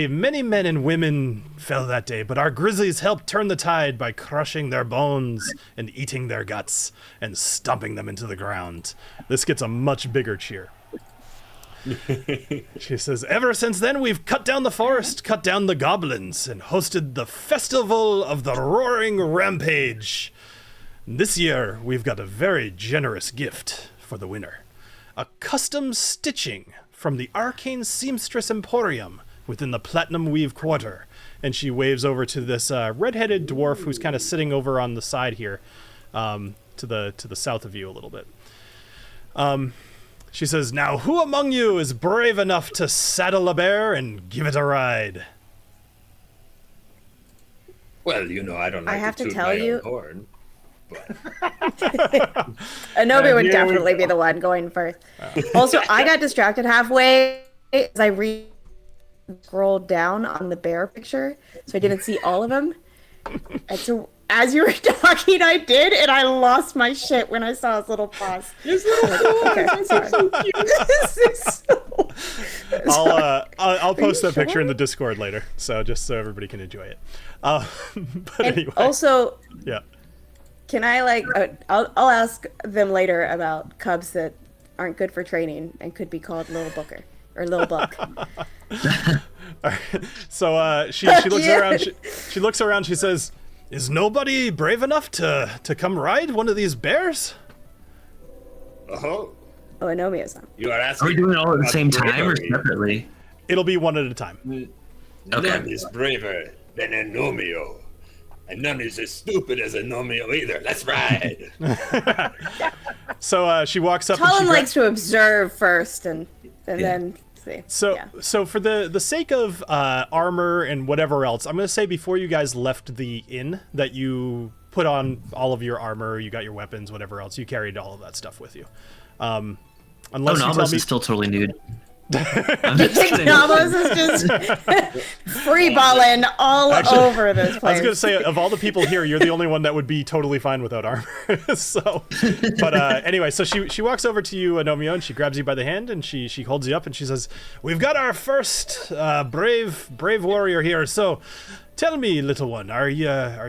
many men and women fell that day, but our grizzlies helped turn the tide by crushing their bones and eating their guts and stomping them into the ground." This gets a much bigger cheer. She says, "Ever since then, we've cut down the forest, cut down the goblins, and hosted the Festival of the Roaring Rampage. This year, we've got a very generous gift for the winner. A custom stitching from the Arcane Seamstress Emporium within the Platinum Weave Quarter." And she waves over to this red-headed dwarf who's kind of sitting over on the side here, to the south of you a little bit. She says, "Now, who among you is brave enough to saddle a bear and give it a ride?" Well, I don't like I have to toot tell my own you- horn, but Anobi would here we definitely be go. the one going first. Also, I got distracted halfway as I scrolled down on the bear picture, so I didn't see all of them. And so, as you were talking, I did, and I lost my shit when I saw his little paws. Okay, sorry. This is so... I'll post you that picture sure? in the Discord later, so just so everybody can enjoy it. But And anyway, also, yeah. can I I'll ask them later about cubs that aren't good for training and could be called Little Booker or Little Buck. So she looks Yeah. around. She looks around. She says, "Is nobody brave enough to come ride one of these bears?" oh, Oh, Anomio's on. you are Are asking. we doing it all at the about same time or bravery. separately? It'll be one at a time. None is braver than Agnomeio. And none is as stupid as Agnomeio either. Let's ride. So she walks up. And she TaLin gra- likes to observe first and then see. So, yeah. so for the sake of armor and whatever else, I'm gonna say before you guys left the inn that you put on all of your armor, you got your weapons, whatever else, you carried all of that stuff with you. Unless you tell Knobolas me, is still totally nude. I'm just kidding. Knobolas is just free balling all over this place. I was gonna say, of all the people here, you're the only one that would be totally fine without armor. So, but anyway, so she walks over to you, Agnomeio, and she grabs you by the hand, and she holds you up, and she says, "We've got our first brave warrior here. So, tell me, little one, are you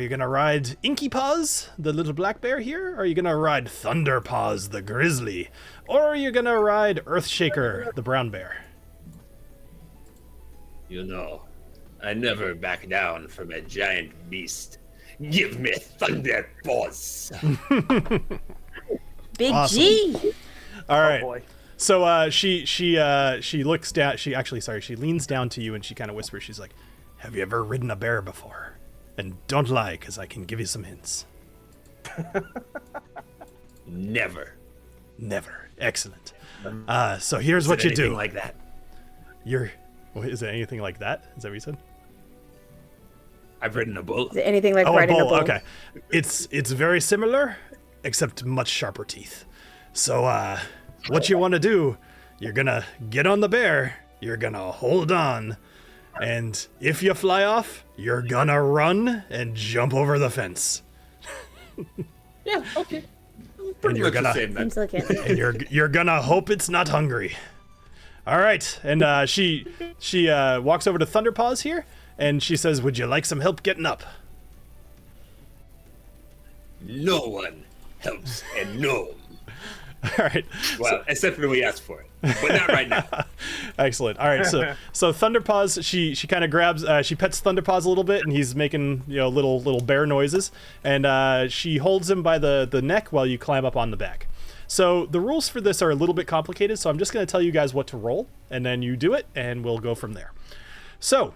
gonna ride Inky Paws, the little black bear here? Or are you gonna ride Thunder Paws, the grizzly? Or are you gonna ride Earthshaker, the brown bear?" You know, I never back down from a giant beast. Give me thunder paws. Big Awesome. G. All right. Boy. So she looks down. She leans down to you and she kind of whispers. She's like, "Have you ever ridden a bear before? And don't lie, because I can give you some hints." Never. Never. Excellent. So here's Is what it you anything do. like that? Is it anything like that? Is that what you said? I've ridden a bull. Is it anything like Oh, riding a bull? Okay. It's very similar, except much sharper teeth. So what you want to do? You're gonna get on the bear. You're gonna hold on. And if you fly off, you're gonna run and jump over the fence. Yeah, okay. And Pretty you're much the gonna same then. Seems like it. and you're gonna hope it's not hungry. All right. And she walks over to Thunderpaws here, and she says, "Would you like some help getting up?" No one helps a gnome. All right. Well, except when we ask for it, but not right now. Excellent. All right, so Thunderpaws, she kind of grabs, she pets Thunderpaws a little bit, and he's making little bear noises, and she holds him by the neck while you climb up on the back. So the rules for this are a little bit complicated, so I'm just going to tell you guys what to roll, and then you do it, and we'll go from there. So,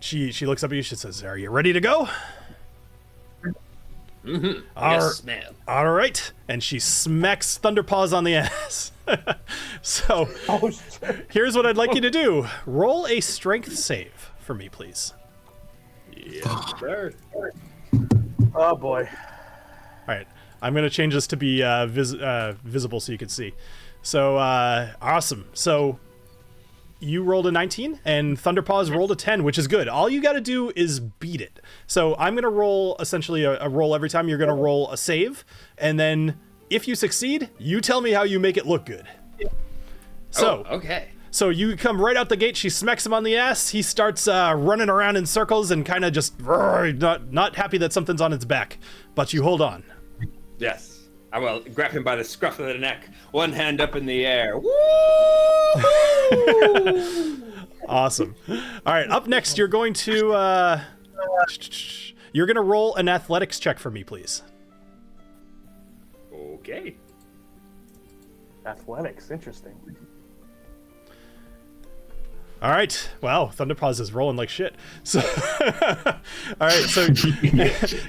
she looks up at you, she says, "Are you ready to go?" Mm-hmm. Our- Yes, ma'am. All right, and she smacks Thunderpaws on the ass. So Oh, shit. here's what I'd like you to do. Roll a strength save for me, please. Yes, sir. Oh boy. All right, I'm going to change this to be visible so you can see. So, awesome. So you rolled a 19, and Thunderpaws rolled a 10, which is good. All you got to do is beat it. So I'm going to roll essentially a roll every time. You're going to roll a save, and then if you succeed, you tell me how you make it look good. So, okay. So you come right out the gate. She smacks him on the ass. He starts running around in circles and kind of just not happy that something's on its back. But you hold on. Yes. I will grab him by the scruff of the neck, one hand up in the air. Woo! Awesome. All right. Up next, you're going to roll an athletics check for me, please. Okay. Athletics, interesting. All right. Wow, Thunderpaws is rolling like shit. So, all right. So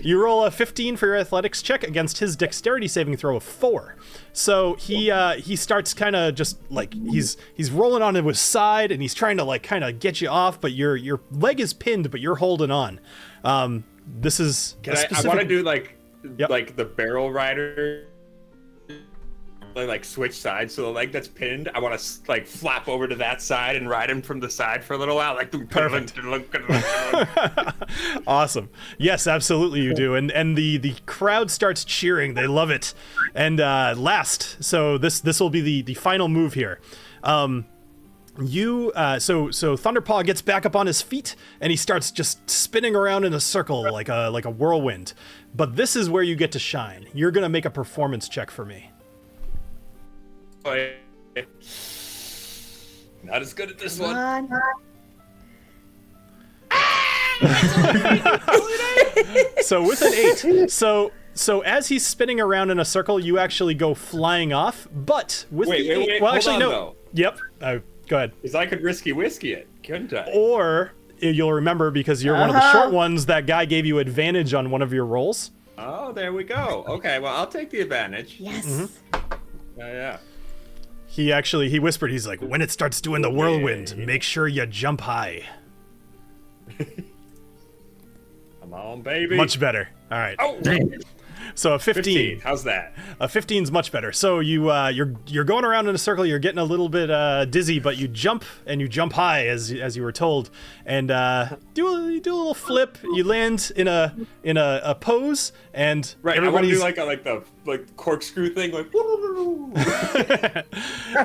you roll a 15 for your athletics check against his dexterity saving throw of 4. So he starts kind of just like he's rolling on his side and he's trying to like kind of get you off, but your leg is pinned, but you're holding on. This is I want to do like Yep. like the barrel rider. Like switch sides, so the leg that's pinned, I want to like flap over to that side and ride him from the side for a little while. Like Perfect. Awesome. Yes, absolutely you do. And the crowd starts cheering. They love it. And last, so this will be the final move here. So Thunderpaw gets back up on his feet and he starts just spinning around in a circle like a whirlwind. But this is where you get to shine. You're gonna make a performance check for me. Not as good at this one. One. So with an 8, so as he's spinning around in a circle, you actually go flying off. But with Wait, the wait, 8, wait, well, hold actually on, no. though. Yep. Go ahead. Because I could risky whiskey it, couldn't I? Or you'll remember because you're one of the short ones. That guy gave you advantage on one of your rolls. Oh, there we go. Okay, well, I'll take the advantage. Yes. Yeah. He whispered. He's like, when it starts doing the whirlwind, make sure you jump high. Come on, baby. Much better. All right. Oh, So a 15. How's that? A 15's much better. So you're going around in a circle. You're getting a little bit dizzy, but you jump high as you were told, and you do a little flip. You land in a pose, and Right. I want to do like the corkscrew thing, like.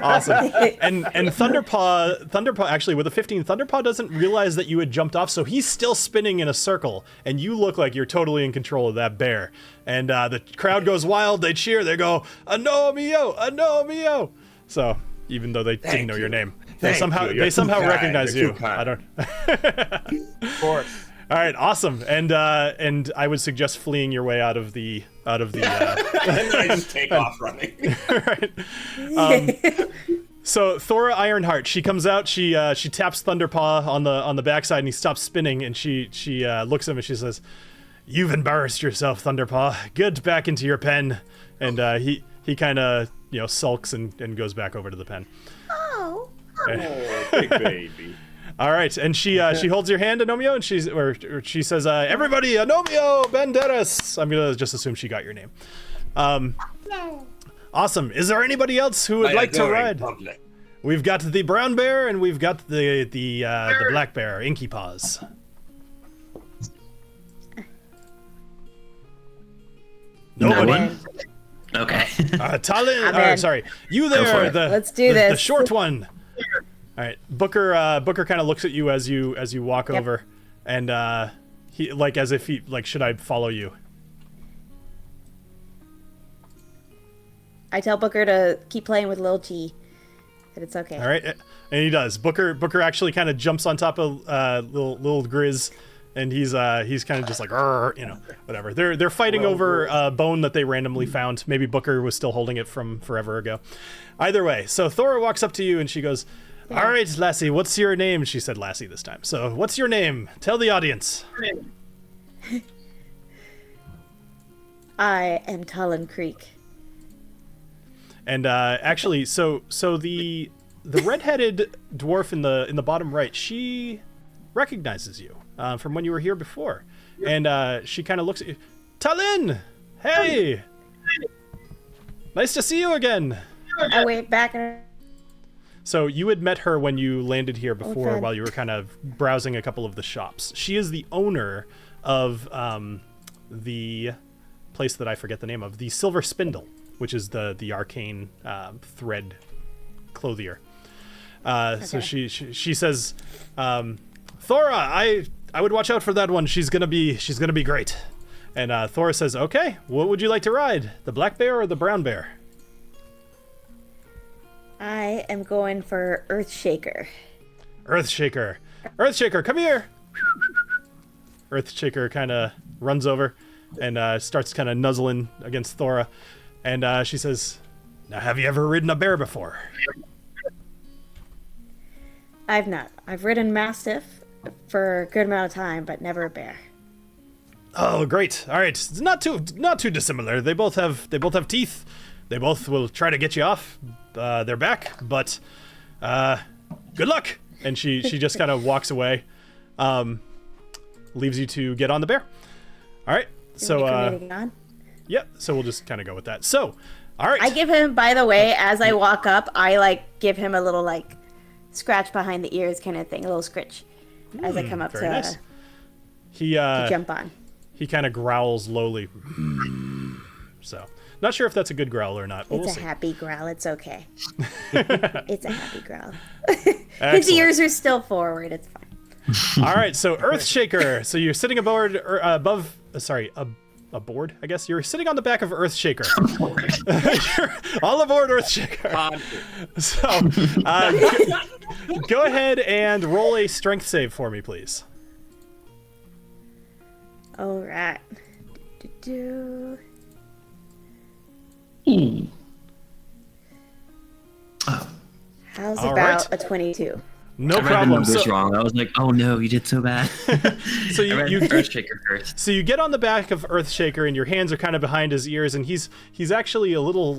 Awesome. And Thunderpaw actually with a 15, Thunderpaw doesn't realize that you had jumped off, so he's still spinning in a circle, and you look like you're totally in control of that bear. And the crowd goes wild. They cheer. They go, Agnomeio, Agnomeio. So even though they didn't know your name, they somehow recognize you. I don't. Of course. All right, awesome. And I would suggest fleeing your way out of the. And then I just take off running. Right. So Thora Ironheart, she comes out. She taps Thunderpaw on the backside, and he stops spinning. And she looks at him and she says, "You've embarrassed yourself, Thunderpaw. Get back into your pen." And he kind of sulks and goes back over to the pen. Oh. Oh, big baby. All right, and she holds your hand, Agnomeio, and she says, "Everybody, Agnomeio Banderas." I'm gonna just assume she got your name. Awesome. Is there anybody else who would like to ride? Public. We've got the brown bear and we've got the black bear, Inky Paws. Nobody. Okay. TaLin, you there, Let's do the this. short one. All right, Booker kind of looks at you as you walk over, and he as if he should I follow you? I tell Booker to keep playing with Lil G, that it's okay. All right, and he does. Booker actually kind of jumps on top of little Grizz, and he's kind of just like, whatever. They're fighting over a bone that they randomly found. Maybe Booker was still holding it from forever ago. Either way, so Thora walks up to you and she goes, "All right, Lassie, what's your name?" She said Lassie this time. So what's your name? Tell the audience. I am TaLin Creek. And actually, so the redheaded dwarf in the bottom right, she recognizes you from when you were here before, and she kind of looks at you. "TaLin, hey, nice to see you again." I wave back and So you had met her when you landed here before, Okay. while you were kind of browsing a couple of the shops. She is the owner of the place that I forget the name of, the Silver Spindle, which is the arcane thread clothier. So she says, "Thora, I would watch out for that one. She's gonna be great." And Thora says, "Okay, what would you like to ride? The black bear or the brown bear?" I am going for Earthshaker. Earthshaker, come here. Earthshaker kind of runs over and starts kind of nuzzling against Thora, and she says, "Now, have you ever ridden a bear before?" I've not. I've ridden Mastiff for a good amount of time, but never a bear. Oh, great! All right, it's not too dissimilar. They both have teeth. They both will try to get you off their back, but good luck. And she just kind of walks away, leaves you to get on the bear. All right, so yep. So we'll just kind of go with that. So, all right. I give him, by the way, as I walk up, I give him a little scratch behind the ears kind of thing, a little scritch, as I come up to, nice. To jump on. He kind of growls lowly. So, not sure if that's a good growl or not. But It's we'll a see. happy growl. It's okay. It's a happy growl. Excellent. His ears are still forward. It's fine. All right, so Earthshaker. So you're sitting aboard, aboard, I guess. You're sitting on the back of Earthshaker. You're all aboard Earthshaker. So, go ahead and roll a strength save for me, please. All right. How's All about right. a 22? No I read the problem. numbers So, wrong. I was like, oh no, you did so bad. so I read you Earthshaker first. So you get on the back of Earthshaker, and your hands are kind of behind his ears, and he's actually a little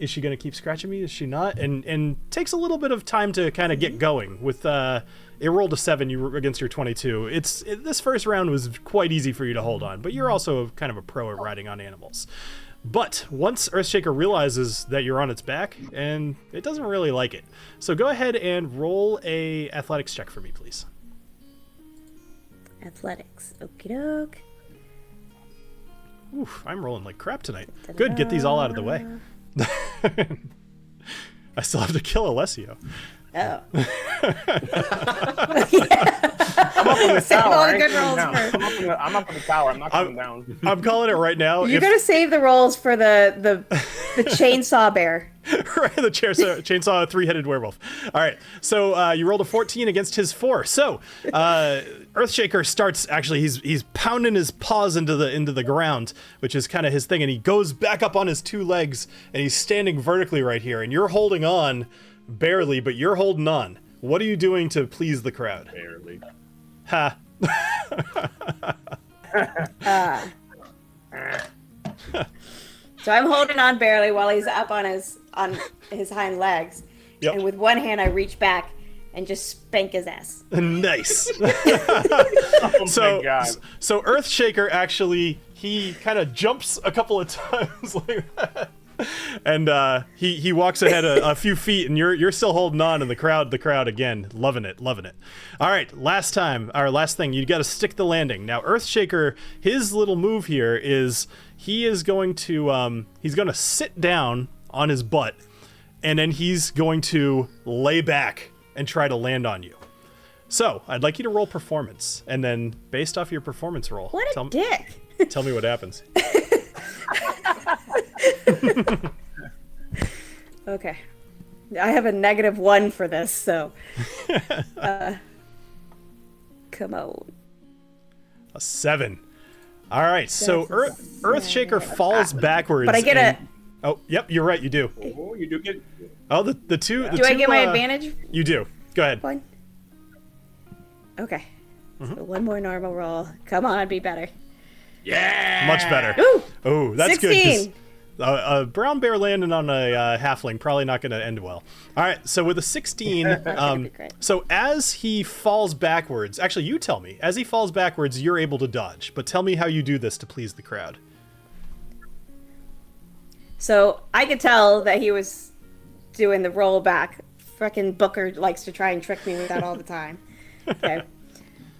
Is she going to keep scratching me? Is she not? And takes a little bit of time to kind of get going. With it rolled a 7 against your 22. This first round was quite easy for you to hold on, but you're also kind of a pro at riding on animals. But once Earthshaker realizes that you're on its back, and it doesn't really like it. So go ahead and roll a athletics check for me, please. Athletics. Okie doke. Oof, I'm rolling like crap tonight. Good, get these all out of the way. I still have to kill Alessio. Oh. I'm up in the Save tower. all I the ain't good coming rolls down. for- I'm up in the tower. I'm not coming down. I'm calling it right now. You're gonna save the rolls for the chainsaw bear. Right, the chainsaw 3-headed werewolf. All right, so you rolled a 14 against his 4. So Earthshaker starts, actually, he's pounding his paws into the ground, which is kind of his thing, and he goes back up on his 2 legs, and he's standing vertically right here, and you're holding on, barely, but you're holding on. What are you doing to please the crowd? Barely. Ha. So I'm holding on barely while he's up on his hind legs. Yep. And with one hand I reach back and just spank his ass. Nice. Oh so, my God. so Earthshaker actually, he kind of jumps a couple of times like that. And he walks ahead a few feet, and you're still holding on, and the crowd again, loving it. All right, last thing, you got to stick the landing. Now, Earthshaker, his little move here is he is going to sit down on his butt, and then he's going to lay back and try to land on you. So I'd like you to roll performance, and then based off your performance roll, What a dick. tell me what happens. Okay. I have a -1 for this, so come on. A 7. All right, so That's a Earthshaker falls backwards. But I get and- Oh, yep, you're right. You do. Oh, you do get. Oh, the two. Do I get my advantage? You do. Go ahead. One. Okay. Mm-hmm. So one more normal roll. Come on, be better. Yeah. Much better. Ooh, Oh, that's 16. good. A brown bear landing on a halfling probably not going to end well. All right, so with a 16, be great. so as he falls backwards, actually, you tell me. As he falls backwards, you're able to dodge. But tell me how you do this to please the crowd. So I could tell that he was doing the rollback. Frickin' Booker likes to try and trick me with that all the time. Okay.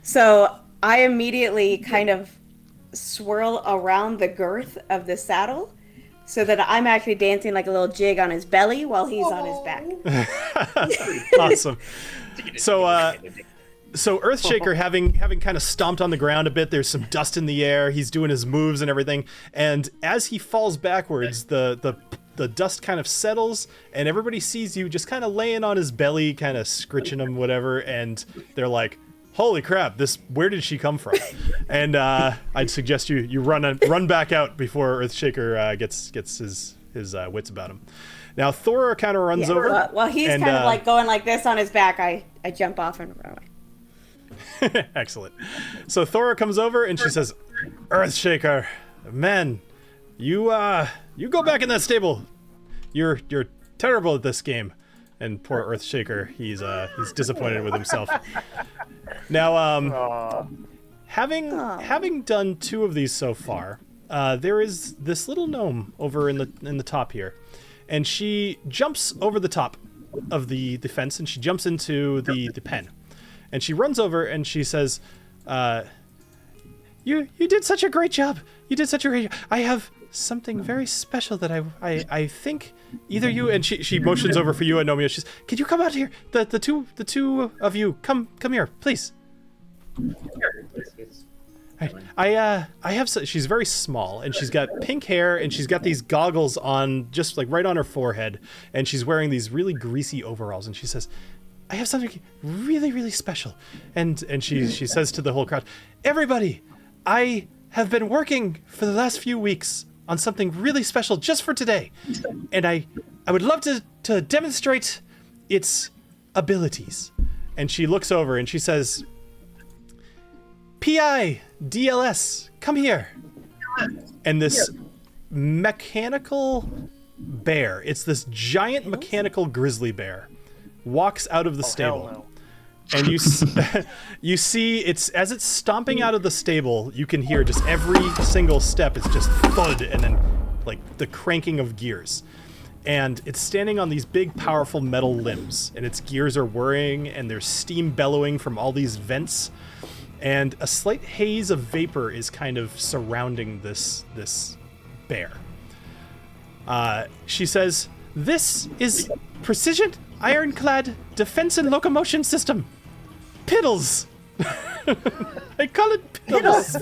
So I immediately kind of swirl around the girth of the saddle so that I'm actually dancing like a little jig on his belly while he's on his back. Awesome. So Earthshaker, having kind of stomped on the ground a bit, there's some dust in the air. He's doing his moves and everything. And as he falls backwards, the dust kind of settles, and everybody sees you just kind of laying on his belly, kind of scritching him, whatever. And they're like, "Holy crap! Where did she come from?" And I'd suggest you run back out before Earthshaker gets his wits about him. Now Thora kind of runs over. While he's and, kind of like going like this on his back, I jump off and run away. Excellent. So Thora comes over and she says, "Earthshaker, man, you go back in that stable. You're terrible at this game." And poor Earthshaker, he's disappointed with himself. Now, having done 2 of these so far, there is this little gnome over in the top here, and she jumps over the top of the fence, and she jumps into the pen. And she runs over and she says, You did such a great job. You did such a great job. I have something very special that I think either you," and she motions over for you, Agnomeio. She says, "Can you come out here? The two of you, come here, please." I have she's very small, and she's got pink hair, and she's got these goggles on, just like right on her forehead, and she's wearing these really greasy overalls, and she says, "I have something really, really special." And she says to the whole crowd, "Everybody, I have been working for the last few weeks on something really special just for today. And I would love to demonstrate its abilities." And she looks over and she says, "PI, DLS, come here." And this mechanical bear. It's this giant mechanical grizzly bear. Walks out of the stable. Hell no. And you see it's as it's stomping out of the stable, you can hear just every single step is just thud and then like the cranking of gears. And it's standing on these big powerful metal limbs, and its gears are whirring and there's steam bellowing from all these vents, and a slight haze of vapor is kind of surrounding this bear. She says, "This is precision ironclad defense and locomotion system. Piddles." I call it Piddles.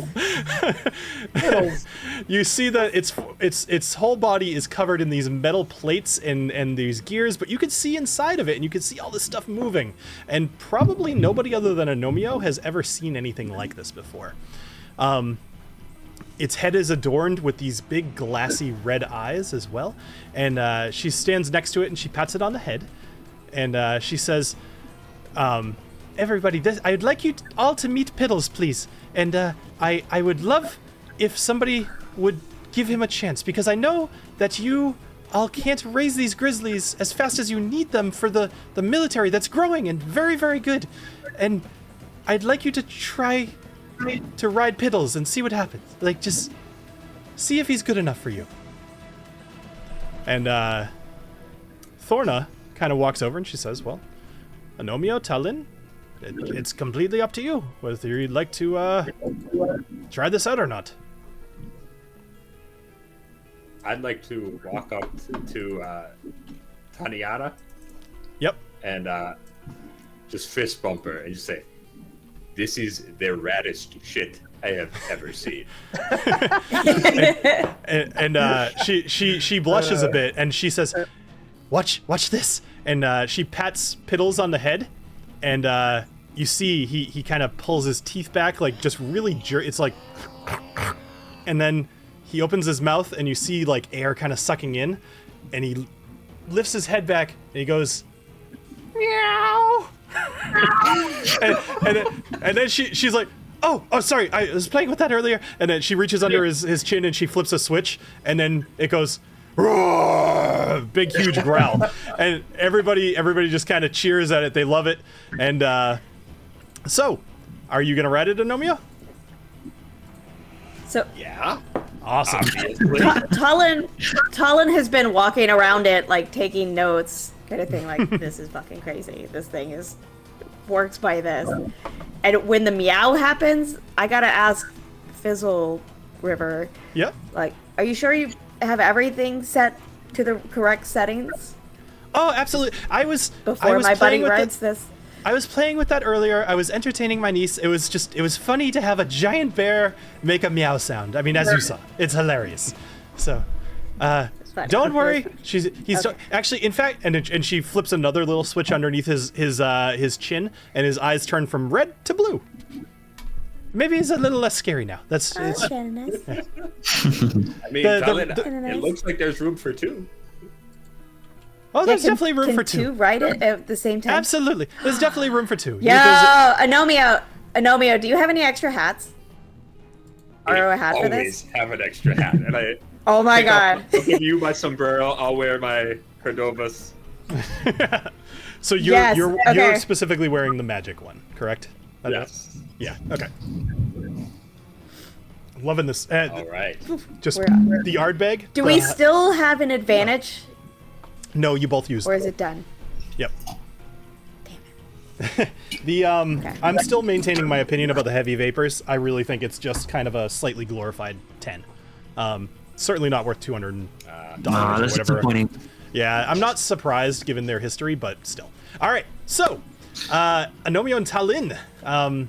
Piddles. You see that its whole body is covered in these metal plates and these gears, but you can see inside of it, and you can see all this stuff moving. And probably nobody other than Agnomeio has ever seen anything like this before. Its head is adorned with these big glassy red eyes as well, and she stands next to it and she pats it on the head. And she says, "Everybody, I'd like you all to meet Piddles, please. And I would love if somebody would give him a chance, because I know that you all can't raise these grizzlies as fast as you need them for the military that's growing and very, very good. And I'd like you to try to ride Piddles and see what happens. Like, just see if he's good enough for you." And Thorna kind of walks over and she says, "Well, Agnomeio, TaLin, it's completely up to you whether you'd like to try this out or not." I'd like to walk up to Taniana Yep. and just fist bump her and just say, "This is the raddest shit I have ever seen." and she blushes a bit and she says, Watch this." And she pats Piddles on the head, and you see he kind of pulls his teeth back, like just really it's like, and then he opens his mouth and you see like air kind of sucking in, and he lifts his head back and he goes, "Meow." and then she's like, oh, sorry, I was playing with that earlier. And then she reaches under his chin and she flips a switch, and then it goes, roar, big huge growl, and everybody just kind of cheers at it. They love it. And so, are you gonna ride it, Agnomeio? So Yeah. Awesome. Obviously. TaLin has been walking around it, like taking notes, kind of thing. Like, this is fucking crazy. This thing works by this. And when the meow happens, I gotta ask Fizzle River. Yep. Like, are you sure you have everything set to the correct settings Oh, absolutely. I was before my buddy playing with rides this? I was playing with that earlier. I was entertaining my niece. It was funny to have a giant bear make a meow sound. I mean, as you saw, it's hilarious. So, fine. don't worry. He's Okay. actually, in fact, and she flips another little switch underneath his chin, and his eyes turn from red to blue. Maybe he's a little less scary now. It's I mean, The- TaLin, it looks like there's room for two. oh, there's definitely room can for two. two ride it at the same time? Absolutely, there's definitely room for two. Yo, There's Agnomeio, do you have any extra hats? Or a hat for always this? have an extra hat, and Oh my god. I'll give you my sombrero. I'll wear my Cordovas. So you're Yes, you're okay. specifically wearing the magic one, correct? Yes. Yeah. Okay. Loving this. All right. Just We're- the art bag. Do we still have an advantage, No, you both used. or is it done? Yep. Damn it. The Okay. I'm still maintaining my opinion about the heavy vapors. I really think it's just kind of a slightly glorified 10. Certainly not worth $200 or That's whatever. disappointing. Yeah, I'm not surprised given their history, but still. All right, so Agnomeio and TaLin,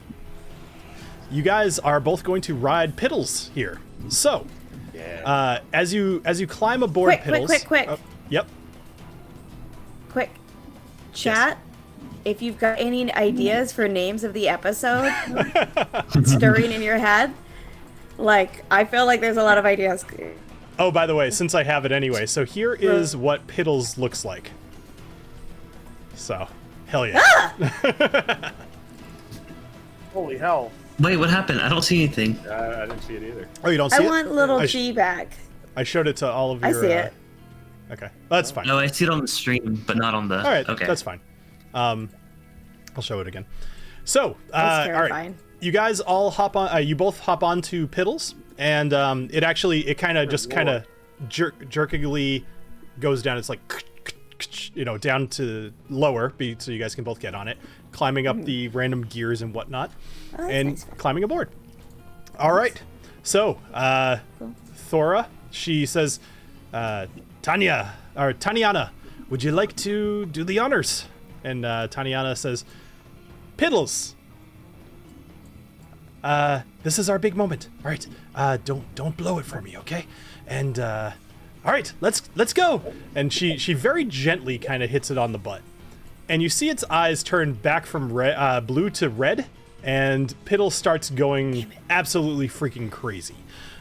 you guys are both going to ride Piddles here. So, Yeah. as you climb aboard Quick, quick, Piddles. quick. Yep. Quick. Chat, if you've got any ideas for names of the episode stirring in your head, like, I feel like there's a lot of ideas. Oh, by the way, since I have it anyway, so here is what Piddles looks like. So, hell yeah. Holy hell. Wait, what happened? I don't see anything. I didn't see it either. Oh, you don't see I it? want little I G back. I showed it to all of I your. see it. Okay, that's fine. No, I see it on the stream, but not on the. All right, Okay. that's fine. I'll show it again. So, That's all right, terrifying. you guys all hop on. You both hop onto Piddles, and it kind of jerkily goes down. It's like, down to lower, so you guys can both get on it, climbing up the random gears and whatnot, and nice. climbing aboard. All right, so Thora, she says, Tanyana, would you like to do the honors? And Tanyana says, Piddles, this is our big moment. All right, don't blow it for me, okay? And all right, let's go. And she very gently kind of hits it on the butt, and you see its eyes turn back from blue to red, and Piddles starts going absolutely freaking crazy.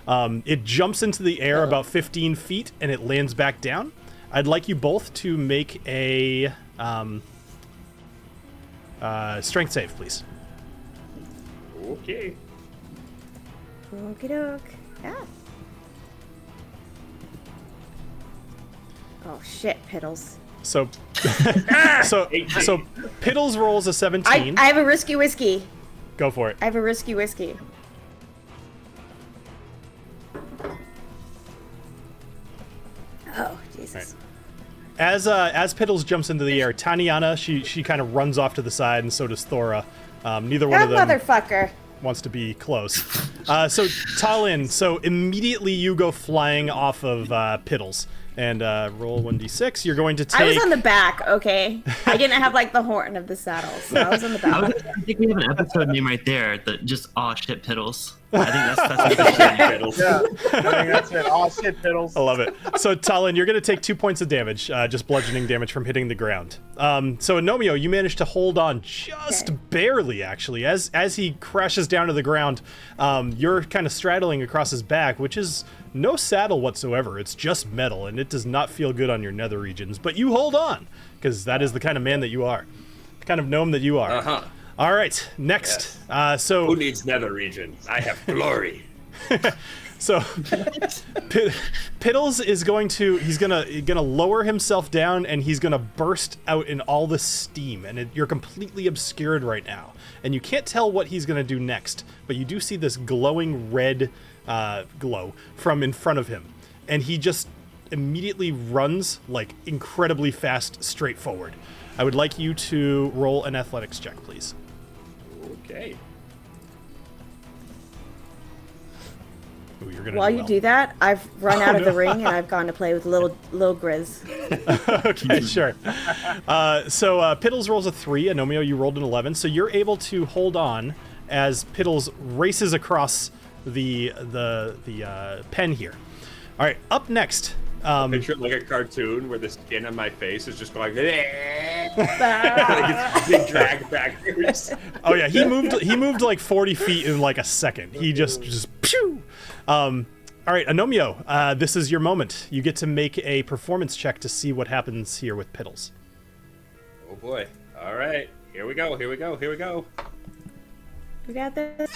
It jumps into the air about 15 feet, and it lands back down. I'd like you both to make a strength save, please. Okay. Okie doke. Yeah. Oh shit, Piddles. So, so Piddles rolls a 17. I have a risky whiskey. Go for it. I have a risky whiskey. Oh, Jesus. As Piddles jumps into the air, Tanyana, she kind of runs off to the side, and so does Thora. Neither one That of them motherfucker. wants to be close. So TaLin, so immediately you go flying off of Piddles, and roll 1d6. You're going to take... I was on the back, okay? I didn't have, like, the horn of the saddle, so I was on the back. I think we have an episode name right there that just aw shit Piddles. I think that's Piddles. Yeah, I think that's it. Oh shit, Piddles. I love it. So TaLin, you're going to take 2 points of damage, just bludgeoning damage from hitting the ground. So Agnomeio, you managed to hold on just barely, actually. As he crashes down to the ground, you're kind of straddling across his back, which is no saddle whatsoever. It's just metal, and it does not feel good on your nether regions. But you hold on, because that is the kind of man that you are, the kind of gnome that you are. Uh-huh. All right, next. So Who needs nether region? I have glory. So Piddles is he's gonna lower himself down, and he's gonna burst out in all the steam, and you're completely obscured right now, and you can't tell what he's gonna do next, but you do see this glowing red glow from in front of him, and he just immediately runs like incredibly fast straight forward. I would like you to roll an athletics check, please. Okay. Ooh, you're gonna While do you well. do that, I've run out of the no. ring, and I've gone to play with little Grizz. Okay, sure. So Piddles rolls a 3. Agnomeio, you rolled an 11. So you're able to hold on as Piddles races across the pen here. All right, up next. Picture it like a cartoon where the skin on my face is just going like it's big drag backwards. Oh yeah, he moved like 40 feet in like a second. He just pew. All right, Agnomeio, this is your moment. You get to make a performance check to see what happens here with Piddles. Oh boy. All right. Here we go. We got this.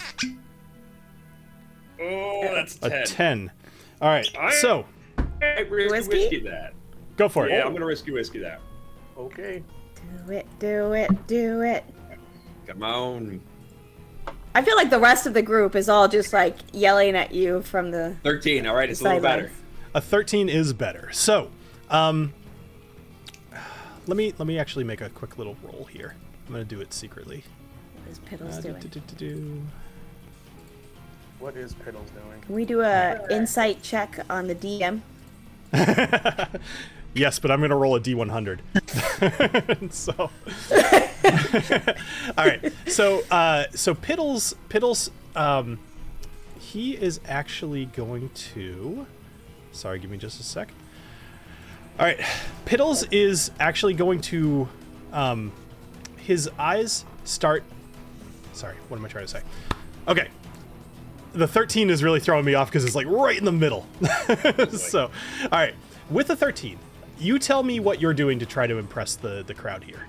Oh, that's A 10. 10. All right, so I risky Whiskey? whiskey that. go for it. Yeah, I'm gonna risky whiskey that. Okay. Do it. Come on. I feel like the rest of the group is all just like yelling at you from the 13. All right, it's a little better. sidelines. A 13 is better. So, let me actually make a quick little roll here. I'm gonna do it secretly. What is Piddles doing? What is Piddles doing? Can we do a insight check on the DM? Yes, but I'm gonna roll a D100. So, all right. So Piddles, he is actually going to. Sorry, give me just a sec. All right, Piddles is actually going to. His eyes start. Sorry, what am I trying to say? Okay. The 13 is really throwing me off because it's like right in the middle. So, all right. With the 13, you tell me what you're doing to try to impress the crowd here.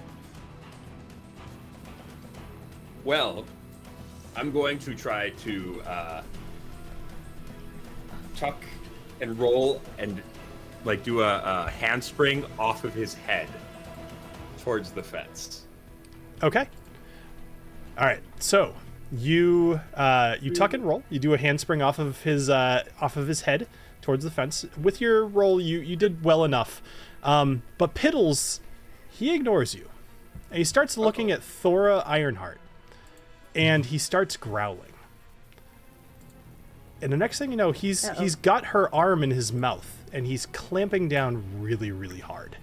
Well, I'm going to try to tuck and roll and like do a handspring off of his head towards the fence. Okay. All right. So you tuck and roll. You do a handspring off of his head towards the fence. With your roll, you did well enough. But Piddles, he ignores you, and he starts looking at Thora Ironheart, and he starts growling. And the next thing you know, he's got her arm in his mouth, and he's clamping down really, really hard.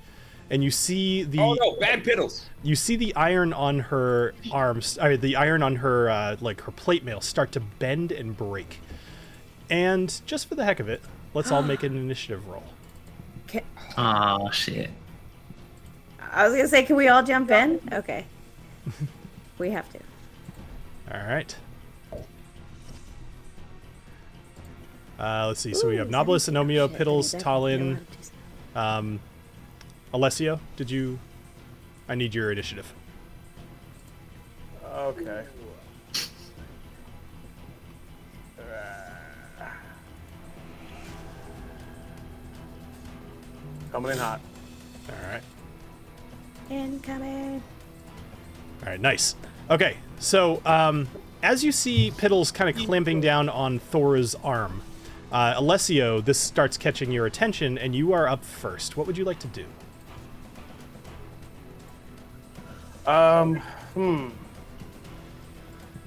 And you see the bad Piddles. You see the iron on her arms, the iron on her like her plate mail start to bend and break. And just for the heck of it, let's all make an initiative roll. Oh shit. I was gonna say, can we all jump in? Okay. We have to. All right. Let's see. So we have Knobolas, Agnomeio, Piddles, TaLin, Alessio. I need your initiative. Okay. Coming in hot. All right. Incoming. All right, nice. Okay, so as you see Piddles kind of clamping down on Thora's arm, Alessio, this starts catching your attention, and you are up first. What would you like to do? Well,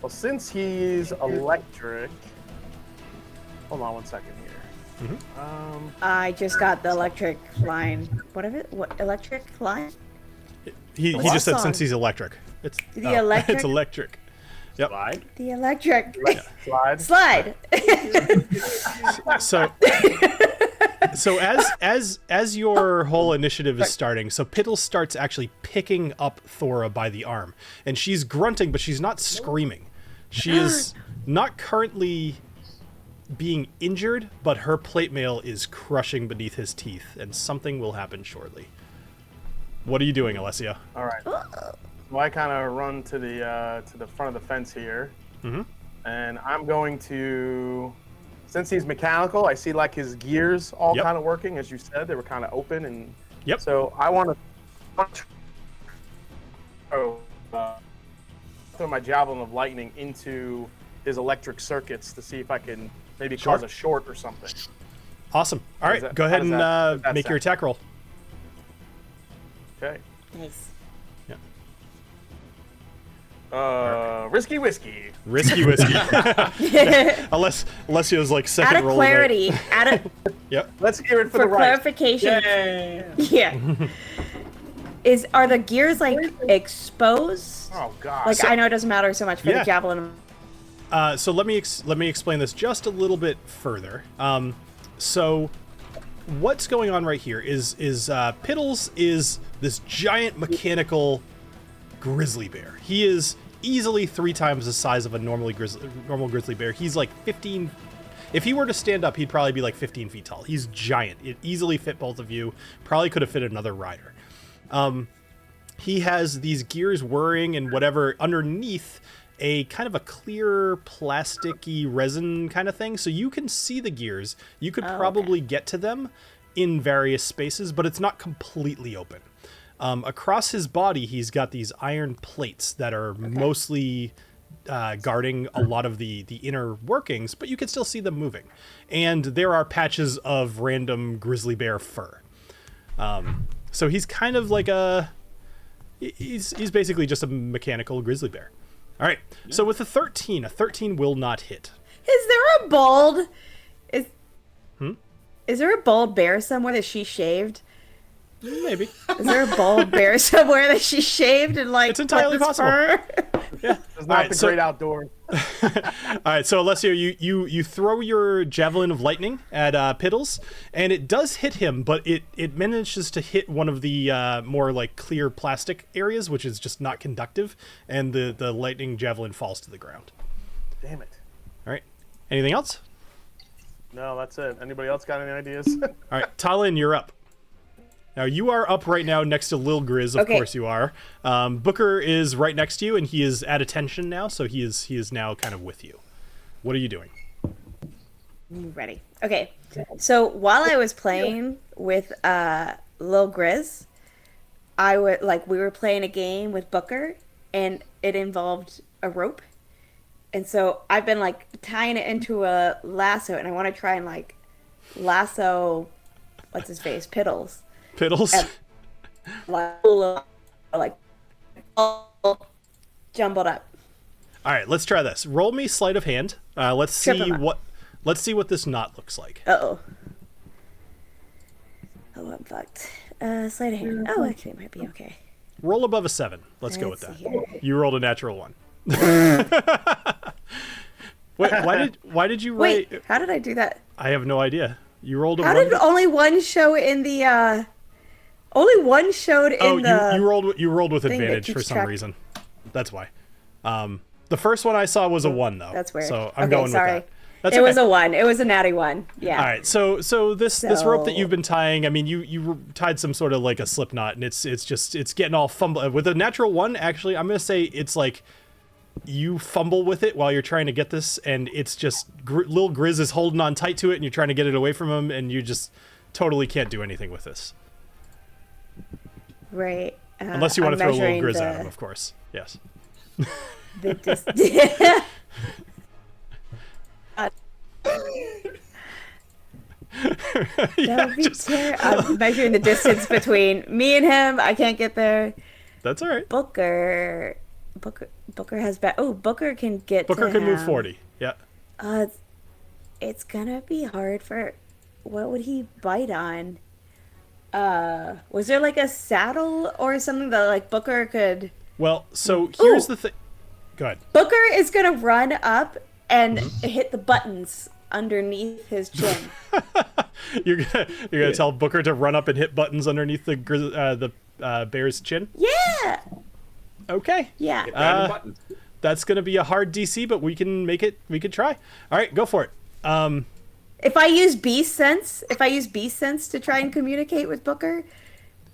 since he's electric, hold on 1 second here. I just got the electric line. What electric line? He just said since he's electric. It's The electric? It's electric. Yep. Slide. The electric. Slide. Slide. So as your whole initiative is starting, so Piddles starts actually picking up Thora by the arm, and she's grunting, but she's not screaming. She is not currently being injured, but her plate mail is crushing beneath his teeth, and something will happen shortly. What are you doing, Alessio? All right. So I kind of run to the front of the fence here, and I'm going to, since he's mechanical, I see like his gears all kind of working, as you said, they were kind of open, and so I want to throw my javelin of lightning into his electric circuits to see if I can maybe cause a short or something. Awesome. All right, go ahead and make your attack roll. Okay. Nice. Risky whiskey. Risky whiskey. Alessio's like second Out of roll. clarity. Yep. Let's hear it for For the right. clarification. Yeah. Are the gears like exposed? Oh God. Like I know it doesn't matter so much for the javelin. So let me explain this just a little bit further. So what's going on right here is Piddles is this giant mechanical grizzly bear. He is easily 3 times the size of a normal grizzly bear. He's like 15. If he were to stand up, he'd probably be like 15 feet tall. He's giant. It easily fit both of you. Probably could have fit another rider. He has these gears whirring and whatever underneath a kind of a clear plasticky resin kind of thing. So you can see the gears. You could probably get to them in various spaces, but it's not completely open. Across his body, he's got these iron plates that are mostly guarding a lot of the inner workings, but you can still see them moving. And there are patches of random grizzly bear fur. So he's kind of like he's basically just a mechanical grizzly bear. All right. So with a 13 will not hit. Is there a bald? Is there a bald bear somewhere that she shaved? Maybe. Is there a bald bear somewhere that she shaved and like? It's entirely possible. Yeah. It's not the great outdoors. All right, so Alessio, you throw your javelin of lightning at Piddles, and it does hit him, but it manages to hit one of the more like clear plastic areas, which is just not conductive, and the lightning javelin falls to the ground. Damn it. All right. Anything else? No, that's it. Anybody else got any ideas? All right, TaLin, you're up. Now, you are up right now next to Lil Grizz, of course you are. Booker is right next to you, and he is at attention now, so he is now kind of with you. What are you doing? Ready. Okay. So while I was playing, with Lil Grizz, we were playing a game with Booker, and it involved a rope, and so I've been like tying it into a lasso, and I want to try and like lasso, what's his face, Piddles. Piddles. And, like all jumbled up. All right, let's try this. Roll me sleight of hand. Let's Trip see him up. let's see what this knot looks like. Uh-oh. Oh, I'm fucked. Sleight of hand. Oh, actually, it might be okay. Roll above a 7. Let's go with Let's that. see here. You rolled a natural 1. Wait, why did you Wait, write? how did I do that? I have no idea. You rolled a How 1. did only one show in the, only one showed in Oh, the... you rolled with thing that advantage for keeps some track. reason. That's why. The first one I saw was a 1 though. That's weird. So I'm okay, going sorry. with that. That's It okay. was a 1. It was a natty 1. Yeah. All right, so this rope that So- you've been tying, I mean, you tied some sort of like a slip knot, and it's getting all fumble with a natural 1. Actually, I'm gonna say it's like you fumble with it while you're trying to get this, and it's just Lil Grizz is holding on tight to it, and you're trying to get it away from him, and you just totally can't do anything with this Right. unless you want to I'm throw Lil measuring Grizz at him, of course. Yes. the That would be I'm measuring the distance between me and him. I can't get there. That's all right. Booker has Booker can get Booker to can move him. 40. Yeah. It's gonna be hard for. What would he bite on? Was there like a saddle or something that like Booker could? Well, so here's Ooh. the thing. Go ahead. Booker is gonna run up and hit the buttons underneath his chin. You're gonna tell Booker to run up and hit buttons underneath the bear's chin. Yeah. Okay. Yeah. Random buttons. That's gonna be a hard DC, but we can make it. We could try. All right, go for it. If I use beast sense to try and communicate with Booker,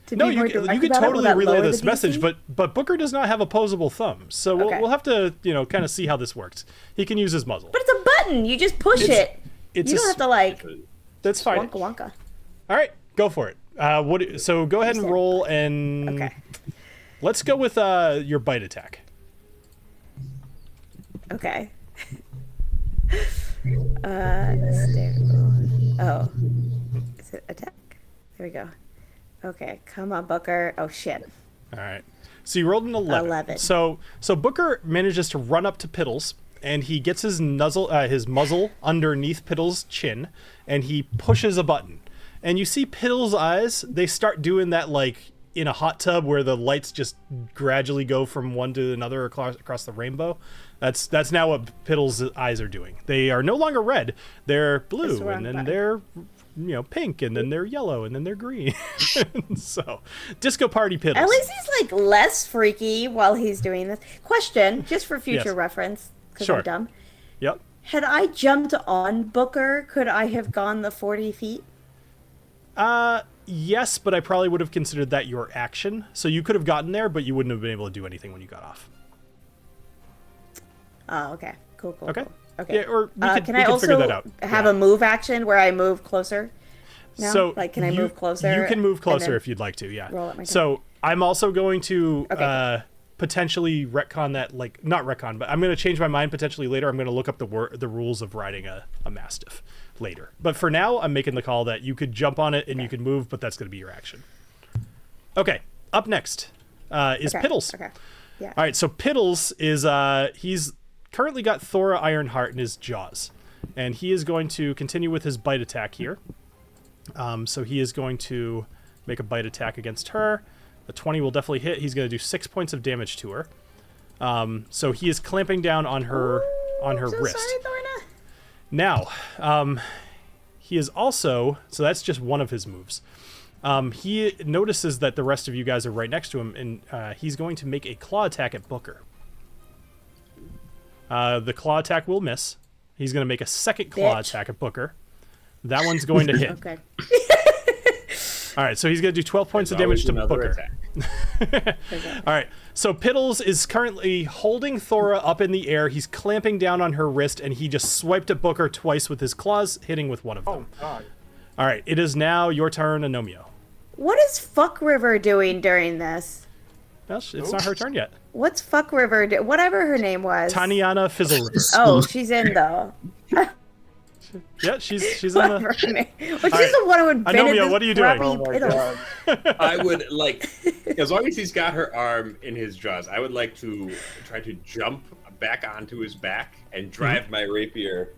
to No, be more you direct could about it, will totally that relay lower this the message, DC? but Booker does not have opposable thumbs, so Okay. we'll have to kind of see how this works. He can use his muzzle. But it's a button. You just push it. It's You a don't have s- to like That's fine. wonka wonka. All right, go for it. So go ahead and roll, and Okay. let's go with your bite attack. Okay. Hysterical. Oh. Is it attack? There we go. Okay, come on, Booker. Oh shit. All right. So you rolled an 11. 11. So Booker manages to run up to Piddles, and he gets his muzzle underneath Piddles' chin, and he pushes a button. And you see Piddles' eyes, they start doing that like in a hot tub where the lights just gradually go from one to another across the rainbow. That's now what Piddles' eyes are doing. They are no longer red. They're blue, That's the wrong and then button. they're pink, and then they're yellow, and then they're green. So, Disco Party Piddles. At least he's like less freaky while he's doing this. Question, just for future Yes. reference, because Sure. I'm dumb. Yep. Had I jumped on Booker, could I have gone the 40 feet? Yes, but I probably would have considered that your action. So you could have gotten there, but you wouldn't have been able to do anything when you got off. Oh, okay. Cool. Okay. Cool. Okay. Yeah, or we could, can we I could also figure that out. have Yeah. a move action where I move closer? No? So like, can I you- move closer? You can move and closer then if you'd like to. Yeah. roll at my turn? So I'm also going to Okay. potentially retcon that, like not retcon, but I'm going to change my mind potentially later. I'm going to look up the rules of riding a Mastiff later. But for now, I'm making the call that you could jump on it and you could move, but that's going to be your action. Okay. Up next is Okay. Piddles. Okay. Yeah. All right, so Piddles is he's currently got Thora Ironheart in his jaws, and he is going to continue with his bite attack here. So he is going to make a bite attack against her. The 20 will definitely hit. He's going to do 6 points of damage to her. So he is clamping down on her So wrist. sorry, Thorna. Now, he is also, so that's just one of his moves. He notices that the rest of you guys are right next to him, and he's going to make a claw attack at Booker. The claw attack will miss. He's going to make a second claw Bitch. attack at Booker. That one's going to hit. Okay. All right, so he's going to do 12 points of Always damage to another Booker. attack. All right, so Piddles is currently holding Thora up in the air. He's clamping down on her wrist, and he just swiped at Booker twice with his claws, hitting with one of them. Oh God. All right, it is now your turn, Agnomeio. What is Fuck River doing during this? Well, it's not her turn yet. What's Fuck River whatever her name was? Tanyana Fizzle River. Oh, she's in though. Yeah, she's in the... Well, she's the one who invented Agnomeio, this what are you doing? crappy Oh my piddle. god. I would like, as long as he's got her arm in his jaws, I would like to try to jump back onto his back and drive my rapier,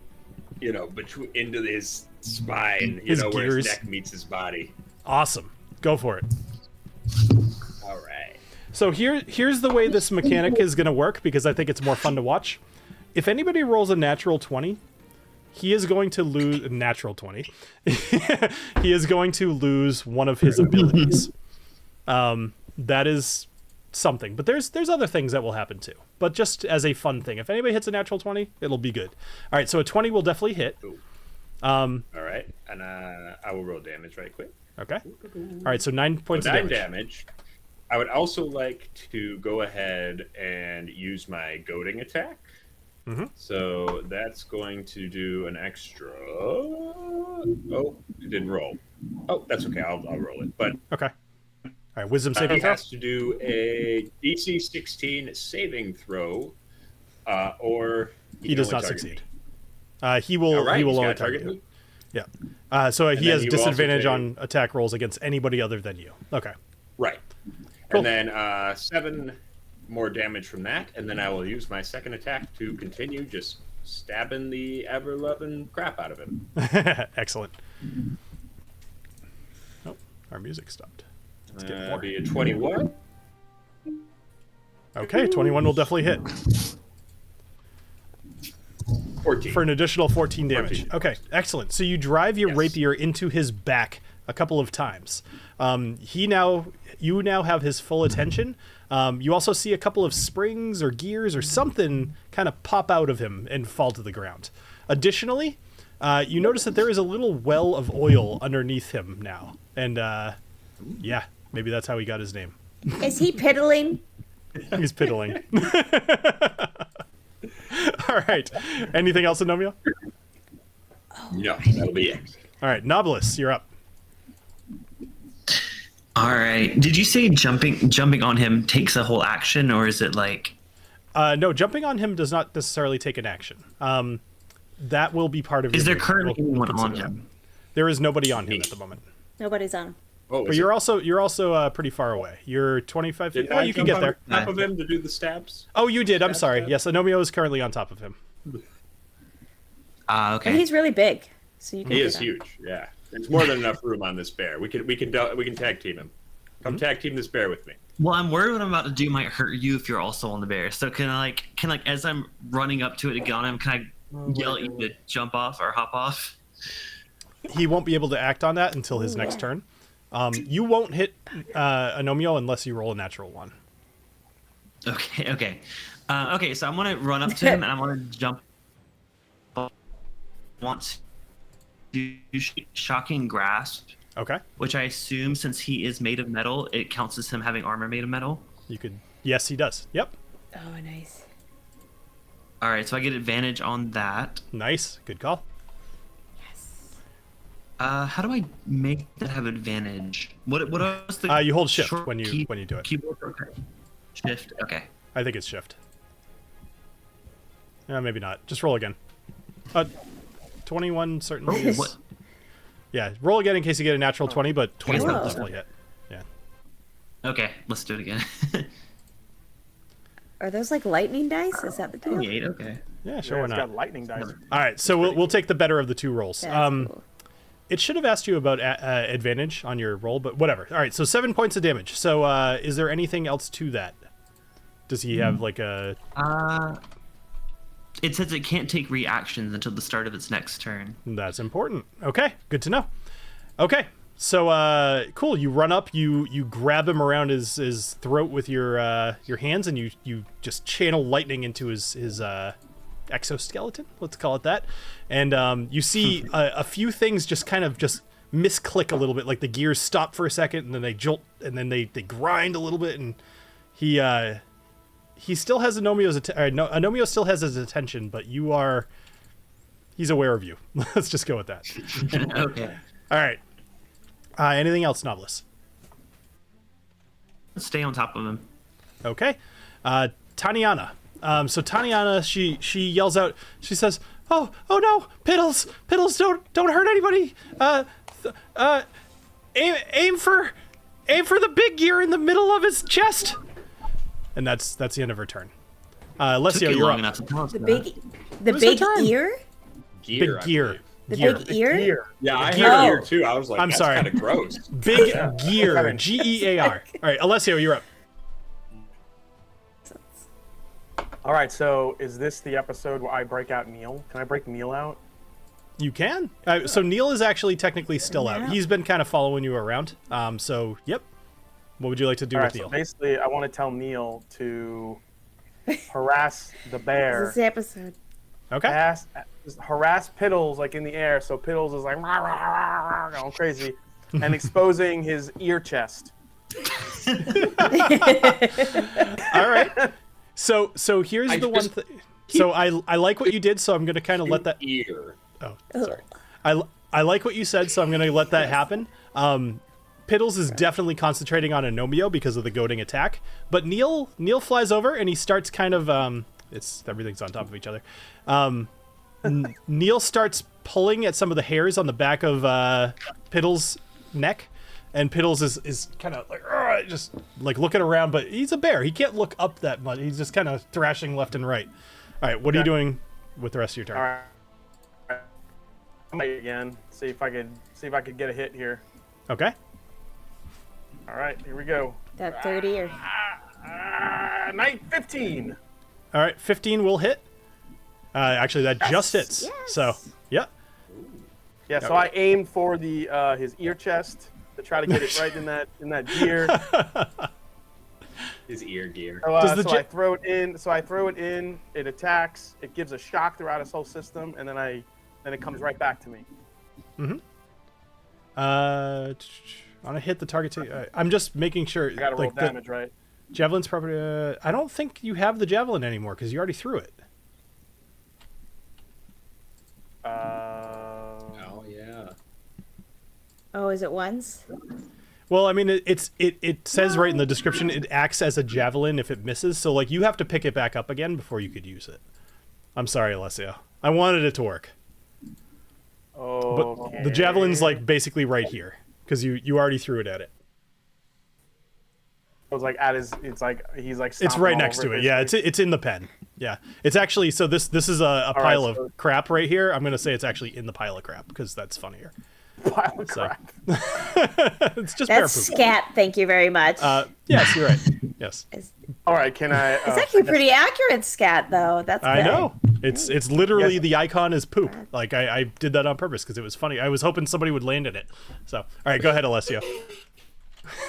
into his spine, His where gears. his neck meets his body. Awesome. Go for it. All right. So here's the way this mechanic is going to work, because I think it's more fun to watch. If anybody rolls a natural 20, he is going to lose a natural 20. He is going to lose one of his abilities. That is something. But there's other things that will happen too. But just as a fun thing, if anybody hits a natural 20, it'll be good. All right, so a 20 will definitely hit. All right, and I will roll damage right quick. Okay. All right, so 9 points of 9 damage. damage. I would also like to go ahead and use my goading attack. Mm-hmm. So that's going to do an extra. Oh, it didn't roll. Oh, that's okay. I'll roll it. But Okay. All right, wisdom he saving throw. has to do a DC 16 saving throw, or He does can not only target succeed. me. He will. All right, he will he's only gotta target target you. me. Yeah. So he then has he will also disadvantage take- on attack rolls against anybody other than you. Okay. Right. Cool. And then 7 more damage from that, and then I will use my second attack to continue just stabbing the ever-loving crap out of him. Excellent. Oh, our music stopped. Let's get more. Be a 21. Okay, 21 will definitely hit 14. for an additional 14 damage. 14. Okay, excellent. So you drive your Yes. rapier into his back a couple of times. You now have his full attention. You also see a couple of springs or gears or something kind of pop out of him and fall to the ground. Additionally, you notice that there is a little well of oil underneath him now. And yeah, maybe that's how he got his name. Is he piddling? He's piddling. All right. Anything else, Agnomeio? No, that'll be it. All right, Knobolas, you're up. All right. Did you say jumping on him takes a whole action, or is it like? No, jumping on him does not necessarily take an action. That will be part of. Is your there movement. currently We'll anyone on consider him? that. There is nobody on him at the moment. Nobody's on him. Oh, But you're also pretty far away. You're 25 feet. Did Oh, I you can jump get on there. top of him to do the stabs? Oh, you did. I'm Stab, sorry. stab. Yes, Agnomeio is currently on top of him. And Okay. he's really big, so you can. He do is that. huge. Yeah, there's more than enough room on this bear. We can tag team him. Come tag team this bear with me. Well, I'm worried what I'm about to do might hurt you if you're also on the bear. So can I as I'm running up to it to get on him, can I yell at you to jump off or hop off? He won't be able to act on that until his next turn. You won't hit Agnomeio unless you roll a natural one. Okay. Okay. So I'm gonna run up to him and I'm gonna jump. Want to shocking grasp, Okay. which I assume since he is made of metal, it counts as him having armor made of metal. You could. Yes, he does. Yep. Oh, nice. All right. So I get advantage on that. Nice. Good call. How do I make that have advantage? What else? You hold shift short when you do it. Keyboard. Okay. Shift. Okay. I think it's shift. Maybe not. Just roll again. 21 certainly is. What? Yeah, roll again in case you get a natural 20, but 20 will Whoa. definitely hit. Yeah. Okay. Let's do it again. Are those like lightning dice? Is that the deal? 28. Okay. Yeah, sure, Yeah, why it's not? got lightning dice. All right, so we'll take the better of the two rolls. That's cool. It should have asked you about advantage on your roll, but whatever. All right, so 7 points of damage. So is there anything else to that? Does he have like a... It says it can't take reactions until the start of its next turn. That's important. Okay, good to know. Okay, so cool. You run up, you grab him around his throat with your hands, and you just channel lightning into his exoskeleton. Let's call it that. And you see a few things just kind of just misclick a little bit, like the gears stop for a second, and then they jolt, and then they grind a little bit, and he still has Agnomeio still has his attention, but he's aware of you. Let's just go with that. Okay. All right. Anything else, Knobolas? Stay on top of him. Okay. Taniana. So Taniana, she yells out. She says, "Oh no, Piddles, don't hurt anybody. Aim for the big gear in the middle of his chest." And that's the end of her turn. Alessio, Took you you're long up. enough to tell us The that. big was her turn. ear? Gear. Big gear. The Gear. big ear? Here. Yeah, I Gear. heard Oh. gear too. I was like, I'm that's sorry. kind of gross. Big gear. Gear. All right, Alessio, you're up. All right, so is this the episode where I break out Neil? Can I break Neil out? You can. So Neil is actually technically still out. Yeah. He's been kind of following you around. So, yep. What would you like to do All with right, so Neil? basically, I want to tell Neil to harass the bear. This is the episode. Okay. Harass Piddles like in the air, so Piddles is like rah, rah, rah, rah, going crazy, and exposing his ear chest. All right. So here's I the one just- thing. So I like what you did, so I'm going to kind of let that. Ear. Oh, sorry. I like what you said, so I'm going to let that happen. Piddles is definitely concentrating on Agnomeio because of the goading attack, but Neil flies over and he starts kind of everything's on top of each other. Neil starts pulling at some of the hairs on the back of Piddles' neck, and Piddles is kind of like just like looking around, but he's a bear. He can't look up that much. He's just kind of thrashing left and right. All right, what are you doing with the rest of your turn? All right. I'm gonna again. See if I could get a hit here. Okay. All right, here we go. That 30 or Night 15. All right, 15 will hit. Actually, that just hits. Yes. So, yeah. Yeah, so I aimed for the his ear chest to try to get it right in that gear. His ear gear. So, Does the so I throw it in. So I throw it in. It attacks. It gives a shock throughout his whole system, and then it comes right back to me. On a hit, the target. I'm just making sure. I gotta roll like, damage, right? Javelin's property. I don't think you have the javelin anymore because you already threw it. Oh yeah. Oh, is it once? Well, I mean, it says right in the description it acts as a javelin if it misses. So like you have to pick it back up again before you could use it. I'm sorry, Alessio. I wanted it to work, Oh. but the javelin's like basically right here because you already threw it at it. It was like at his. It's like he's like. It's stomping right all next over to it. Yeah, basically. it's in the pen. Yeah, it's actually so this is a right, pile so- of crap right here. I'm gonna say it's actually in the pile of crap because that's funnier. pile of So- crap. It's just bear That's poop. scat. Thank you very much. Yes, you're right. Yes, All right, can I? it's actually pretty accurate scat, though. That's I good. know. It's literally Yes. the icon is poop. Like I did that on purpose because it was funny. I was hoping somebody would land in it. So all right, go ahead, Alessio.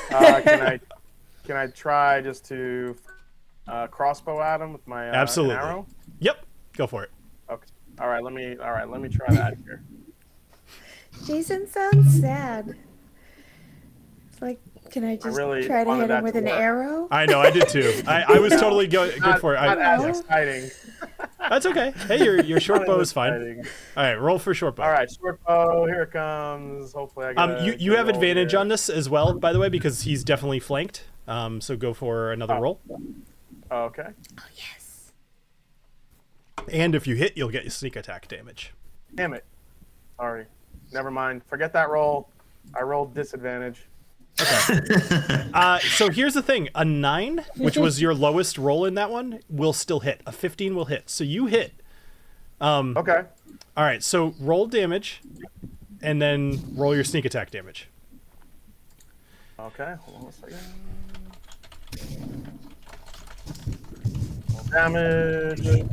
Can I try just to crossbow at him with my Absolutely. arrow? Yep, go for it. Okay. All right. Let me try that here. Jason sounds sad. It's like, can I just really try to wanted hit that him with to an work. arrow? I know, I did too. I was totally good for it. Not as know. exciting. That's okay. Hey, your short bow is fine. Exciting. All right, roll for short bow. All right, short bow. Here it comes. Hopefully, I get You have advantage on this as well, by the way, because he's definitely flanked. So go for another roll. Okay. Oh, yes. And if you hit, you'll get your sneak attack damage. Damn it. Sorry. Never mind. Forget that roll. I rolled disadvantage. So here's the thing: a 9, which was your lowest roll in that one, will still hit. A 15 will hit. So you hit. Okay. All right. So roll damage, and then roll your sneak attack damage. Okay. Hold on a second. Roll damage. What is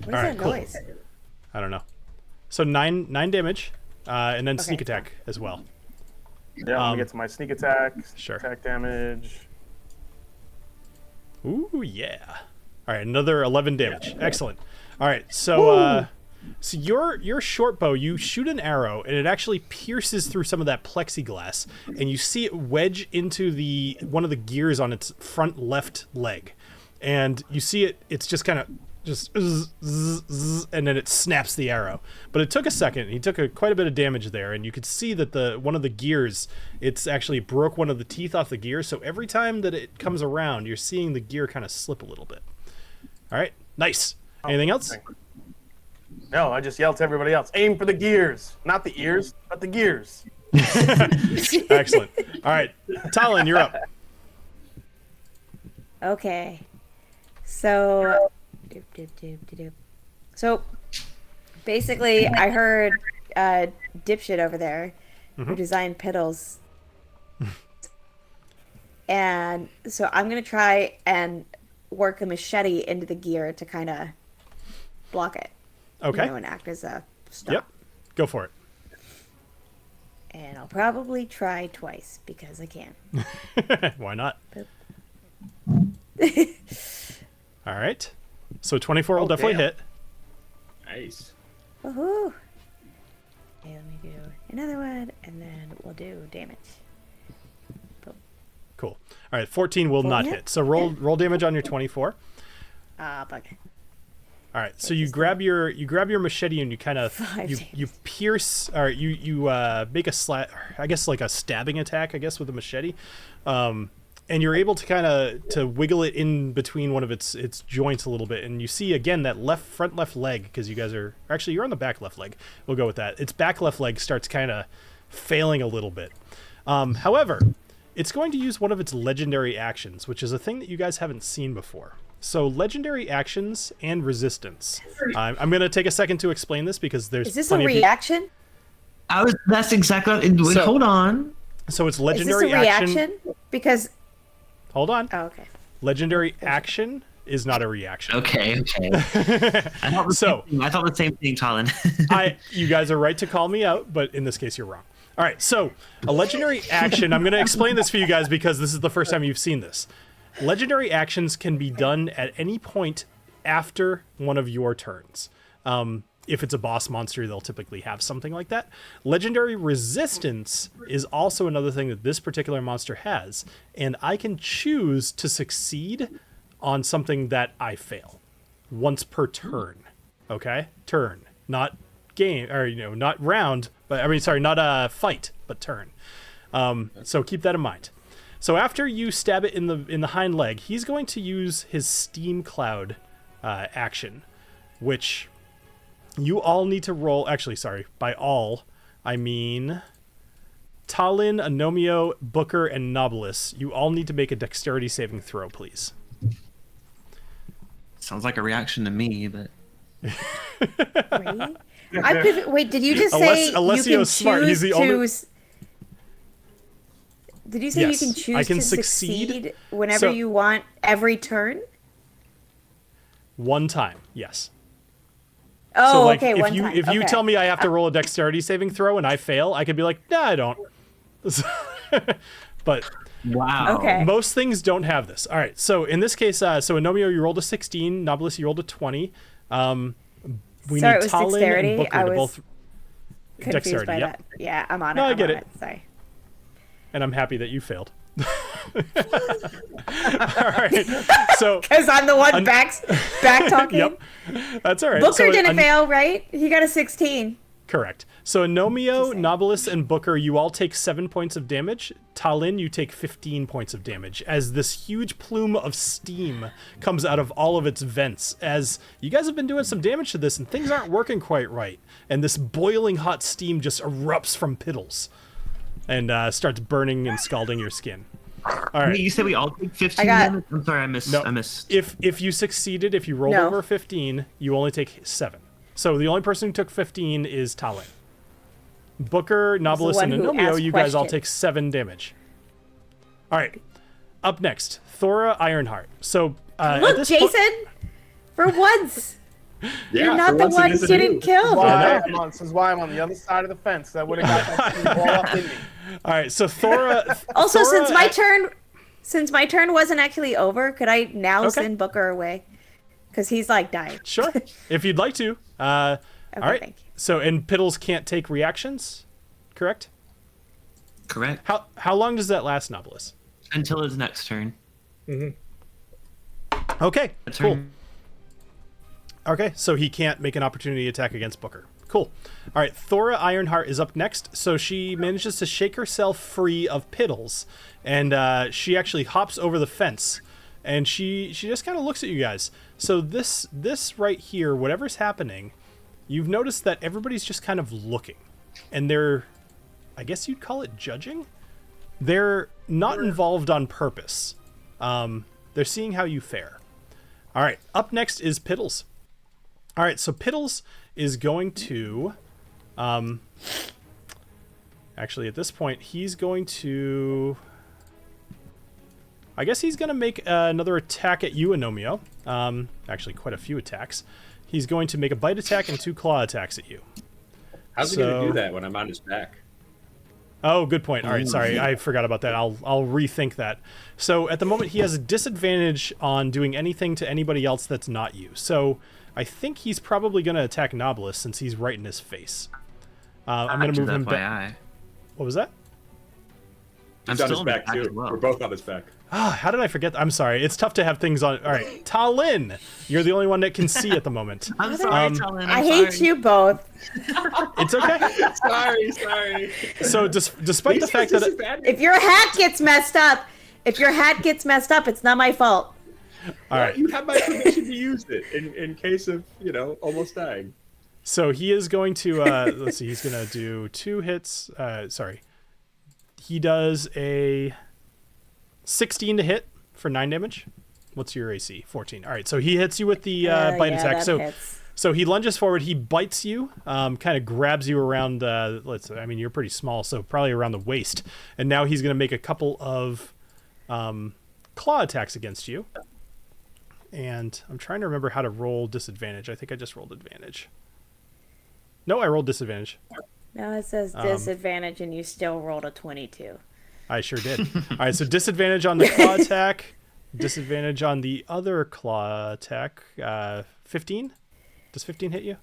All right, that cool. noise? I don't know. So 9 damage, and then sneak Okay. attack as well. Yeah, let me get to my sneak attack. Sure. Attack damage. Ooh, yeah. All right, another 11 damage. Excellent. All right, so so your short bow, you shoot an arrow, and it actually pierces through some of that plexiglass, and you see it wedge into one of the gears on its front left leg, and you see it's just kind of just and then it snaps the arrow. But it took a second. He took quite a bit of damage there, and you could see that one of the gears, it's actually broke one of the teeth off the gear. So every time that it comes around, you're seeing the gear kind of slip a little bit. All right, nice. Anything else? No, I just yelled to everybody else, aim for the gears. Not the ears, but the gears. Excellent. All right, TaLin, you're up. Okay. So, so basically, I heard dipshit over there who designed piddles, and so I'm gonna try and work a machete into the gear to kind of block it. Okay. You know, and act as a stop. Yep. Go for it. And I'll probably try twice because I can. Why not? All right. So 24 will definitely hit. Nice. Woohoo! Okay, let me do another one, and then we'll do damage. Boom. Cool. All right, 14 will not hit. So roll damage on your 24. Bug. All right, so you grab your machete and you kind of you pierce, or you make a I guess like a stabbing attack, I guess, with a machete, and you're able to kind of to wiggle it in between one of its joints a little bit, and you see again that front left leg, because you guys are actually you're on the back left leg. We'll go with that. Its back left leg starts kind of failing a little bit. However, it's going to use one of its legendary actions, which is a thing that you guys haven't seen before. So legendary actions and resistance. I'm going to take a second to explain this because there's. Is this a reaction? That's exactly. Wait, hold on. So it's legendary Is this a reaction? Because. Hold on. Oh, okay. Legendary action is not a reaction. Okay. I thought the same thing, TaLin. You guys are right to call me out, but in this case, you're wrong. All right. So a legendary action. I'm going to explain this for you guys because this is the first time you've seen this. Legendary actions can be done at any point after one of your turns. If it's a boss monster, they'll typically have something like that. Legendary resistance is also another thing that this particular monster has, and I can choose to succeed on something that I fail once per turn. Okay? Turn, not game, or not round, but not fight, but turn. So keep that in mind. So after you stab it in the hind leg, he's going to use his Steam Cloud action, which you all need to roll. Actually, sorry, by all, I mean TaLin, Agnomeio, Booker, and Knobolas. You all need to make a dexterity saving throw, please. Sounds like a reaction to me, but... Really? Wait, did you just say Alessio's smart. He's the only... Did you say you can choose to succeed whenever you want every turn? One time, yes. Oh, so, like, okay, if one you, time. If you tell me I have to roll a dexterity saving throw and I fail, I could be like, nah, I don't. But wow. Okay. Most things don't have this. All right, so in this case, so Agnomeio, you rolled a 16. Knobolas, you rolled a 20. We need TaLin and Booker to both... Confused by that. Yeah, I'm on it. No, I get it. Sorry. And I'm happy that you failed. All right. So because I'm the one back talking. Yep. That's all right. Booker didn't fail, right? He got a 16. Correct. So Agnomeio, Knobolas, and Booker, you all take 7 points of damage. TaLin, you take 15 points of damage as this huge plume of steam comes out of all of its vents. As you guys have been doing some damage to this and things aren't working quite right. And this boiling hot steam just erupts from piddles and starts burning and scalding your skin. All right. You said we all take 15 damage? I'm sorry, I missed. No, I missed. If you succeeded, if you rolled over 15, you only take 7. So the only person who took 15 is TaLin. Booker, Knobolas, and Agnomeio, you guys all take 7 damage. All right. Up next, Thora Ironheart. So look, Jason, for once. You're not the one getting killed. This is why I'm on the other side of the fence. That would have got that all up in me. All right, so Thora. Also, since my turn wasn't actually over, could I now send Booker away? Because he's like dying. Sure, if you'd like to. All right. Thank you. So, and piddles can't take reactions, correct? Correct. How long does that last, Knobolas? Until his next turn. Okay, cool. Okay, so he can't make an opportunity attack against Booker. Cool. All right, Thora Ironheart is up next. So she manages to shake herself free of Piddles, and she actually hops over the fence, and she just kind of looks at you guys. So this right here, whatever's happening, you've noticed that everybody's just kind of looking, and they're, I guess you'd call it judging. They're not involved on purpose. They're seeing how you fare. All right, up next is Piddles. All right, so Piddles is going to, actually at this point, he's going to, I guess he's going to make another attack at you, Agnomeio. Actually, quite a few attacks. He's going to make a bite attack and 2 claw attacks at you. How's he going to do that when I'm on his back? Oh, good point. All right, sorry, I forgot about that. I'll rethink that. So at the moment, he has a disadvantage on doing anything to anybody else that's not you. So I think he's probably going to attack Knobolas since he's right in his face. I'm going to move him back. What was that? He's on his back too. Well. We're both on his back. How did I forget? I'm sorry. It's tough to have things on. All right, TaLin, you're the only one that can see at the moment. I'm sorry, TaLin. I hate you both. It's okay. Sorry. So despite the fact that If your hat gets messed up, it's not my fault. all right, You have my permission to use it in case of, almost dying. so he is going to let's see. He's going to do 2 hits. Sorry, he does a 16 to hit for 9 damage. What's your AC? 14. All right, so he hits you with the bite attack. So he lunges forward, he bites you, kind of grabs you around you're pretty small, so probably around the waist. And now he's going to make a couple of claw attacks against you. And I'm trying to remember how to roll disadvantage. I think I just rolled advantage. No, I rolled disadvantage. No, it says disadvantage, and you still rolled a 22. I sure did. All right, so disadvantage on the claw attack, disadvantage on the other claw attack. 15? Does 15 hit you?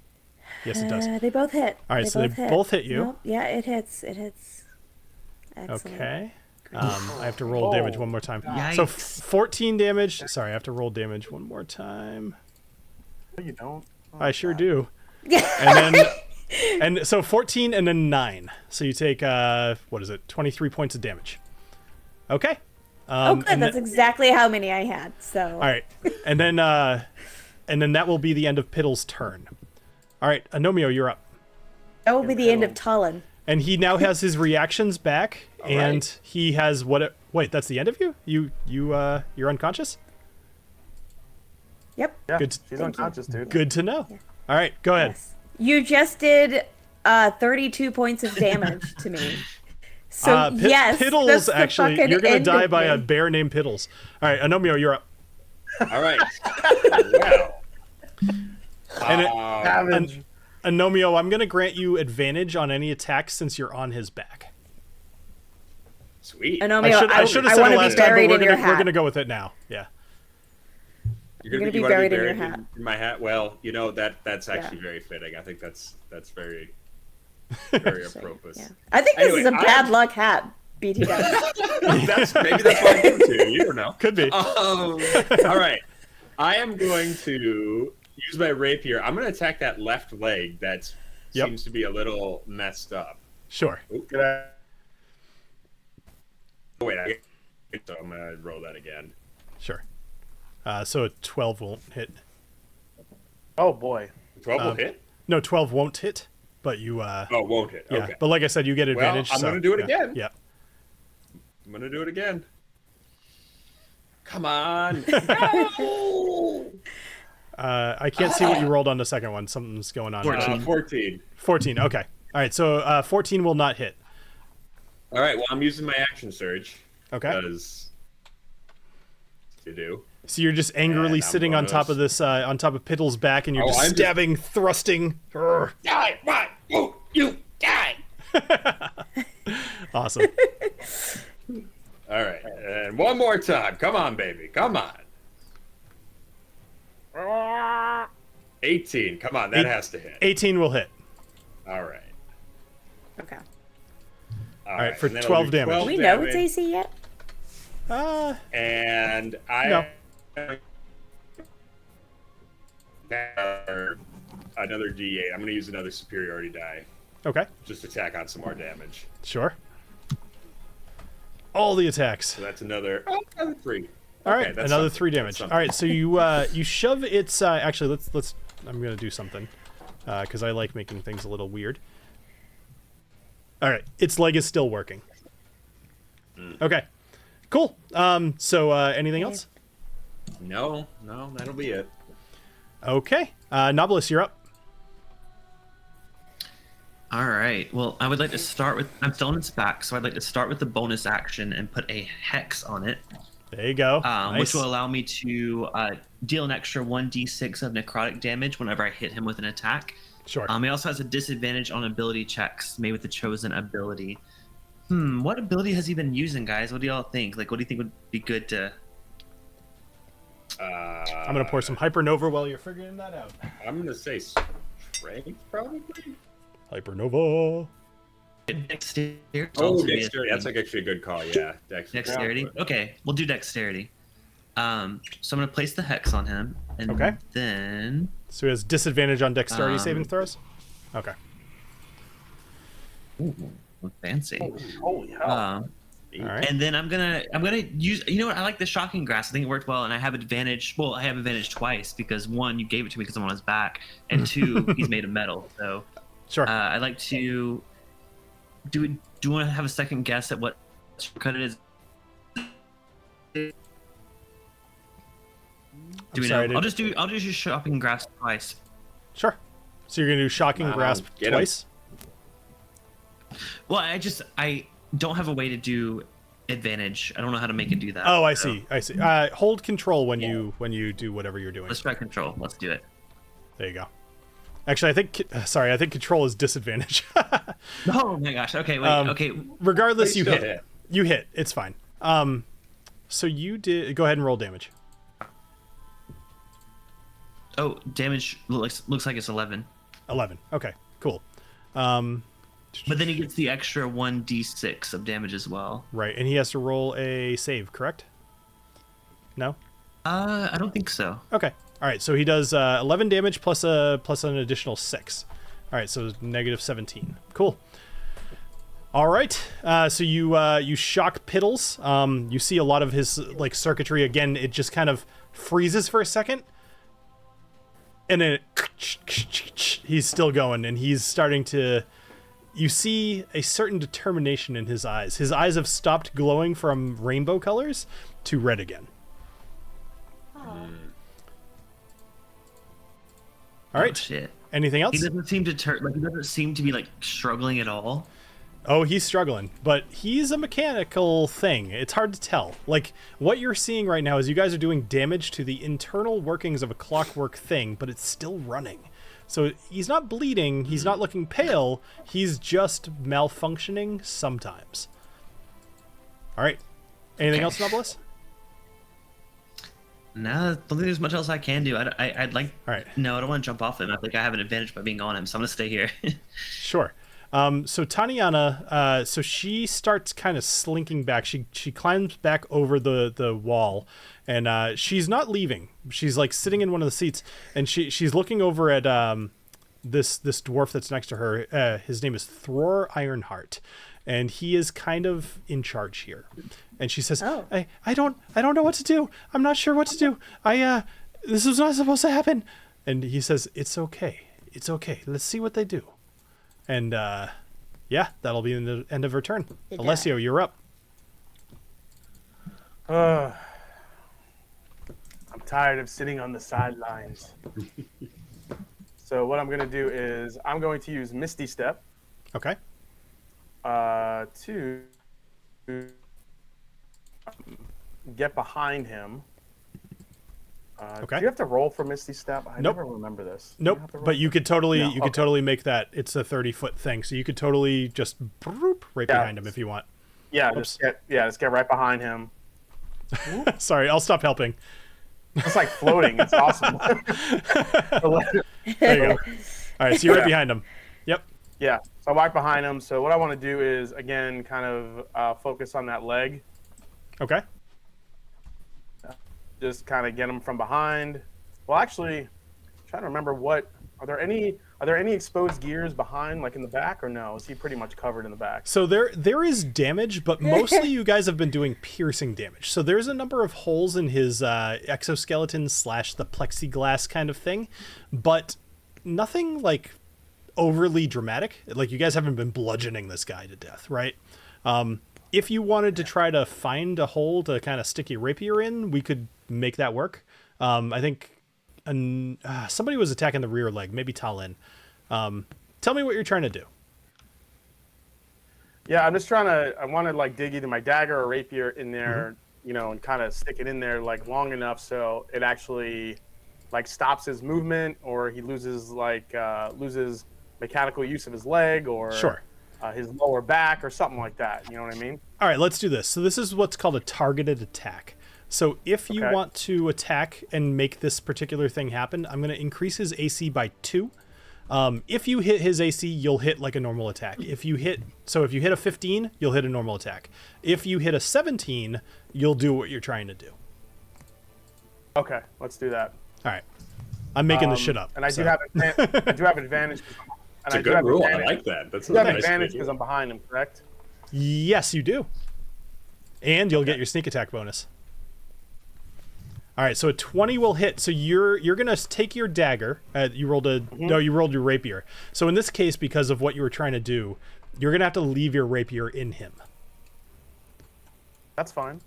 Yes, it does. They both hit. All right, they both hit you. Nope. Yeah, it hits. Excellent. Okay. I have to roll damage one more time. Yikes. So 14 damage. Sorry, I have to roll damage one more time. No, you don't. I sure do. And then, and so 14 and then 9. So you take 23 points of damage. Okay. Good. That's exactly how many I had. So. All right, and then that will be the end of Piddle's turn. All right, Agnomeio, you're up. That will be the end of TaLin. And he now has his reactions back, and right. he has wait, that's the end of you? You're unconscious? Yep. Yeah, Good. she's unconscious, dude. Good to know. All right, go ahead. Yes. You just did 32 points of damage to me. So yes, Piddles, that's the actually, fucking you're gonna end die of by me. a bear named Piddles. All right, Agnomeio, you're up. All right. Well. Savage. Agnomeio, I'm gonna grant you advantage on any attacks since you're on his back. Sweet. Agnomeio, I should have I said want it to last be time, but buried we're in your gonna hat. go with it now. Yeah. You're gonna be you wanna buried in your hat. In my hat. Well, that's actually very fitting. I think that's very appropriate. Yeah. I think this Anyway, is a bad luck hat, BT does. Maybe that's why I give it to you. You don't know. Could be. All right. I am going to use my rapier. I'm going to attack that left leg that seems to be a little messed up. Sure. Oh, wait. So I'm going to roll that again. Sure. So a 12 won't hit. Oh boy. 12 will hit? No, 12 won't hit, but you... won't hit. yeah. Okay. But like I said, you get advantage. I'm going to do it again. Yeah. I'm going to do it again. Come on. No! I can't see what you rolled on the second one. Something's going on. 14. 14. Okay. All right. So 14 will not hit. All right. Well, I'm using my action surge. Okay. Because to do. So you're just angrily And I'm sitting on top of this, on top of Piddle's back, and you're just stabbing, thrusting. Urgh. Die! Why won't you die? Awesome. All right. And one more time. Come on, baby. Come on. 18. Come on. That has to hit. 18 will hit. All right. Okay. All right, for and then 12 I'll do damage. Do we know its AC yet? And I No. another D8. I'm going to use another superiority die. Okay. Just attack on some more damage. Sure. All the attacks. So that's another 3. All right, Okay, that's another something. 3 That's damage. All something. right, so you shove its. Actually, let's. I'm gonna do something, because I like making things a little weird. All right, its leg is still working. Okay, cool. So anything else? No, that'll be it. Okay, Knobolas, you're up. All right. Well, I would like to start with. I'm still on its back, so I'd like to start with the bonus action and put a hex on it, There you go. Nice. which will allow me to deal an extra 1d6 of necrotic damage whenever I hit him with an attack. Sure. He also has a disadvantage on ability checks made with the chosen ability. What ability has he been using, guys? What do y'all think? Like, what do you think would be good to? I'm gonna pour some Hypernova while you're figuring that out. I'm going to say strength, probably. Hypernova. Dexterity. Oh, Also be a dexterity. That's thing. actually a good call. Yeah, Dexterity. Okay, we'll do dexterity. So I'm gonna place the hex on him, and Okay. then So he has disadvantage on dexterity saving throws. Okay. ooh, fancy. Holy hell. All right. And then I'm gonna use. You know what? I like the shocking grasp. I think it worked well, and I have advantage. Well, I have advantage twice because one, you gave it to me because I'm on his back, and two, he's made of metal. So Sure. I'd like to do. Do you want to have a second guess at what shortcut it is? Do we sorry, know? I'll just use shocking grasp twice. Sure. So you're gonna do shocking grasp get him. twice. Well, I don't have a way to do advantage. I don't know how to make it do that. Oh, I so see. I see. Hold control when you do whatever you're doing. Let's try control. Let's do it. There you go. Actually, I think control is disadvantage. Oh my gosh. Okay. Wait. Okay. Regardless, you Still hit. hit. You hit. It's fine. So you did. Go ahead and roll damage. Oh, damage looks like it's 11. 11. Okay. Cool. But then he gets the extra 1d6 of damage as well. Right, and he has to roll a save, correct? No. I don't think so. Okay. All right. So he does 11 damage plus an additional 6. All right. So negative 17. Cool. All right. So you shock Piddles. You see a lot of his like circuitry again. It just kind of freezes for a second, and then he's still going, and he's starting to. You see a certain determination in his eyes. His eyes have stopped glowing from rainbow colors to red again. All right. Oh, shit. Anything else? He doesn't seem to he doesn't seem to be like struggling at all. Oh, he's struggling, but he's a mechanical thing. It's hard to tell. Like, what you're seeing right now is you guys are doing damage to the internal workings of a clockwork thing, but it's still running. So he's not bleeding, he's not looking pale, he's just malfunctioning sometimes. All right. Anything else, Knobolas? No, I don't think there's much else I can do. I'd like. All right. No, I don't want to jump off him. I think I have an advantage by being on him, so I'm gonna stay here. Sure. So Tatiana, so she starts kind of slinking back. She climbs back over the wall, and she's not leaving. She's like sitting in one of the seats, and she's looking over at this dwarf that's next to her. His name is Thror Ironheart, and he is kind of in charge here. And she says, Oh. I don't know what to do. I'm not sure what to do. This was not supposed to happen. And he says, it's okay. It's okay. Let's see what they do. And yeah, that'll be the end of her turn. Good Alessio, you're up. I'm tired of sitting on the sidelines. So what I'm going to do is I'm going to use Misty Step Okay. to get behind him. Okay. Do you have to roll for Misty Step? I Nope. never remember this. Do Nope. have to roll But you for- could totally No, you could okay. totally make that. It's a 30-foot thing, so you could totally just broop right Yeah. behind him if you want. Yeah, Oops. just get right behind him. Sorry, I'll stop helping. It's like floating. It's awesome. There you go. All right, so you're right behind him. Yep. Yeah, so I walk behind him. So what I want to do is, again, kind of focus on that leg. Okay. Just kind of get him from behind. Well, actually, trying to remember what are there any exposed gears behind, like in the back, or no? Is he pretty much covered in the back? So there is damage, but mostly you guys have been doing piercing damage. So there's a number of holes in his exoskeleton / the plexiglass kind of thing, but nothing like overly dramatic. Like, you guys haven't been bludgeoning this guy to death, right? If you wanted to try to find a hole to kind of stick your rapier in, we could make that work. I think somebody was attacking the rear leg, maybe TaLin. Tell me what you're trying to do. Yeah, I want to like dig either my dagger or rapier in there, and kind of stick it in there like long enough so it actually like stops his movement, or he loses mechanical use of his leg, or Sure. His lower back, or something like that. You know what I mean? All right, let's do this. So this is what's called a targeted attack. So if you want to attack and make this particular thing happen, I'm going to increase his AC by 2. If you hit his AC, you'll hit like a normal attack. If you hit a 15, you'll hit a normal attack. If you hit a 17, you'll do what you're trying to do. Okay, let's do that. All right. I'm making this shit up. And I do have advantage. It's a good rule. I like that. That's a I have nice advantage rule. because I'm behind him, correct? Yes, you do. And you'll get your sneak attack bonus. All right, so a 20 will hit. So you're gonna take your dagger. You rolled you rolled your rapier. So in this case, because of what you were trying to do, you're gonna have to leave your rapier in him. That's fine.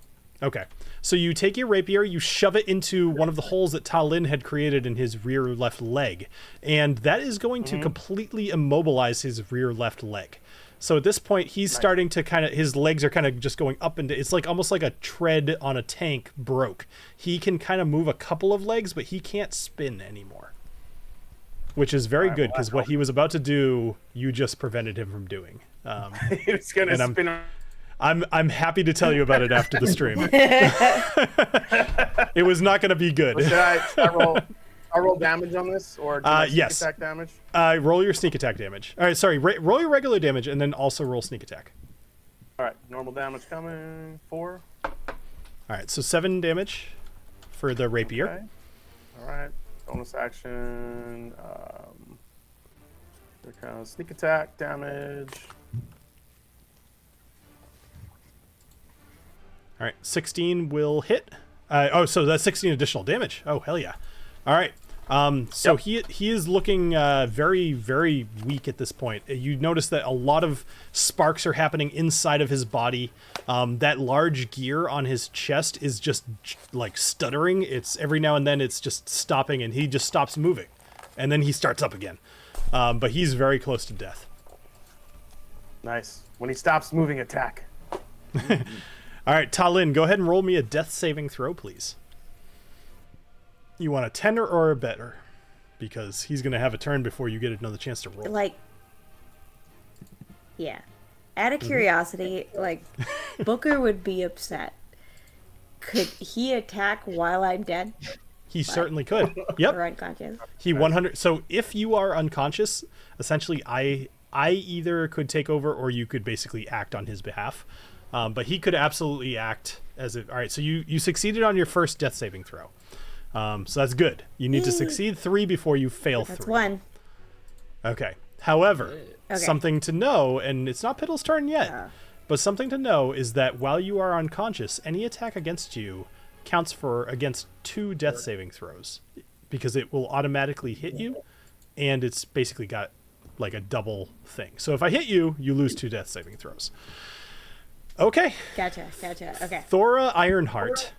Okay, so you take your rapier, you shove it into one of the holes that TaLin had created in his rear left leg, and that is going to completely immobilize his rear left leg. So at this point, he's starting to his legs are kind of just going up and it's like almost like a tread on a tank broke. He can kind of move a couple of legs, but he can't spin anymore, which is very good because what he was about to do, you just prevented him from doing. It's gonna spin. I'm happy to tell you about it after the stream. It was not going to be good. Should I roll damage on this, or do I yes. sneak attack damage? Roll your sneak attack damage. All right, sorry. Roll your regular damage and then also roll sneak attack. All right, normal damage coming. 4. All right, so 7 damage for the rapier. Okay. All right, bonus action. Sneak attack damage. All right, 16 will hit. So that's 16 additional damage. Oh, hell yeah. All right. So he is looking very, very weak at this point. You notice that a lot of sparks are happening inside of his body. That large gear on his chest is just like stuttering. It's every now and then it's just stopping, and he just stops moving, and then he starts up again. But he's very close to death. Nice. When he stops moving, attack. All right, TaLin, go ahead and roll me a death saving throw, please. You want a 10 or a better, because he's going to have a turn before you get another chance to roll. Yeah. Out of curiosity, Booker would be upset. Could he attack while I'm dead? He certainly could. Yep. Or unconscious? He 100. So if you are unconscious, essentially, I either could take over or you could basically act on his behalf. But he could absolutely act as if. All right, so you succeeded on your first death saving throw. So that's good. You need to succeed 3 before you fail 3. That's 1. Okay. However, something to know, and it's not Piddle's turn yet, but something to know is that while you are unconscious, any attack against you counts against 2 death saving throws, because it will automatically hit you, and it's basically got like a double thing. So if I hit you, you lose 2 death saving throws. Okay. Gotcha. Okay. Thora Ironheart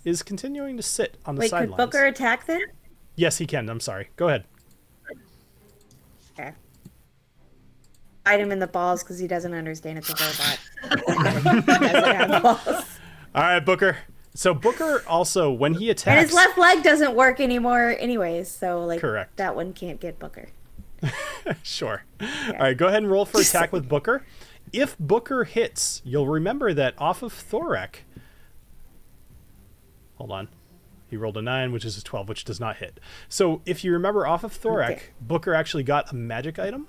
is continuing to sit on the sidelines. Wait, could Booker attack then? Yes, he can. I'm sorry. Go ahead. Okay. Bite him in the balls because he doesn't understand it's a robot. He doesn't have balls. All right, Booker. So Booker also, when he attacks... And his left leg doesn't work anymore anyways, so Correct. That one can't get Booker. Sure. Yeah. All right, go ahead and roll for attack with Booker. If Booker hits, you'll remember that off of Thorek... Hold on. He rolled a 9, which is a 12, which does not hit. So if you remember off of Thorek, Booker actually got a magic item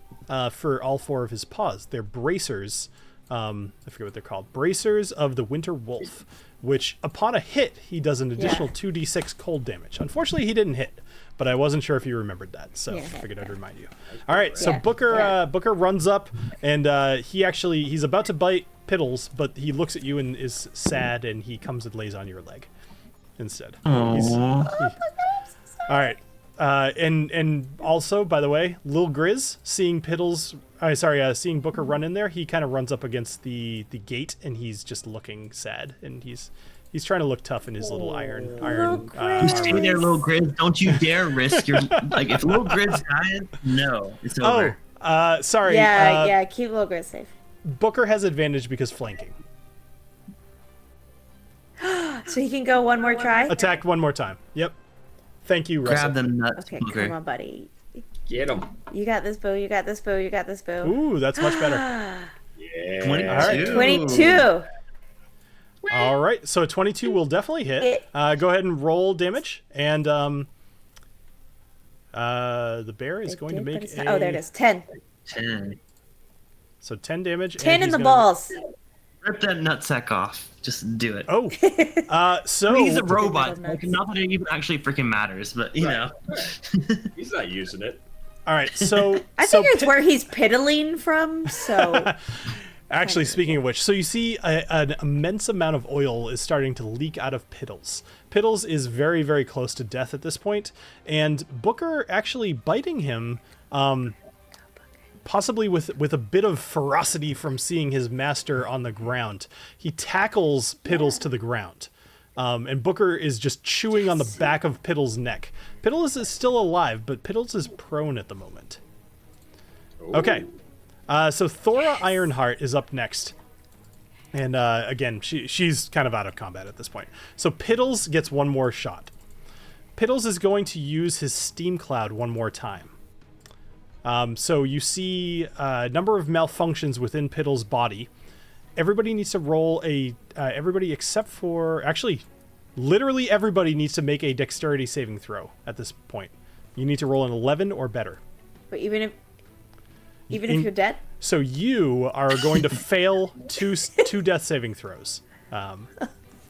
for all 4 of his paws. They're bracers I forget what they're called. Bracers of the Winter Wolf, which upon a hit, he does an additional 2d6 cold damage. Unfortunately, he didn't hit, but I wasn't sure if you remembered that, so I figured I'd remind you. All right, so Booker runs up, and he's about to bite Piddles, but he looks at you and is sad, and he comes and lays on your leg instead. All right. And also, by the way, Lil Grizz, seeing seeing Booker run in there, he kind of runs up against the gate, and he's just looking sad, and he's trying to look tough in his little iron. You stay there, Lil Grizz. Don't you dare risk your like. If Lil Grizz dies, no, it's over. Sorry. Yeah, keep Lil Grizz safe. Booker has advantage because flanking. So he can go one more try. Attack one more time. Yep. Thank you, Russell. Grab the nuts. Okay, Booker. come on, buddy. Get him. You got this, boo. You got this, boo. You got this, boo. Ooh, that's much better. Yeah. 22. All right. 22. All right, so 22 will definitely hit. Go ahead and roll damage, and the bear is going to make a... Oh, there it is. 10. 10. So 10 damage. 10 in the balls. Rip that nutsack off. Just do it. Oh. So... He's a robot. Like, not that it even actually freaking matters, but, you know. He's not using it. All right, so... I think it's where he's piddling from, so... Actually, speaking of which, so you see an immense amount of oil is starting to leak out of Piddles. Piddles is very, very close to death at this point, and Booker actually biting him, possibly with a bit of ferocity from seeing his master on the ground. He tackles Piddles to the ground, and Booker is just chewing on the back of Piddles' neck. Piddles is still alive, but Piddles is prone at the moment. Okay. So Thora Ironheart is up next. And again, she's kind of out of combat at this point. So Piddles gets one more shot. Piddles is going to use his Steam Cloud one more time. So you see a number of malfunctions within Piddles' body. Everybody needs to roll everybody except for... Actually, literally everybody needs to make a dexterity saving throw at this point. You need to roll an 11 or better. But even if you're dead? So you are going to fail two death saving throws, TaLin.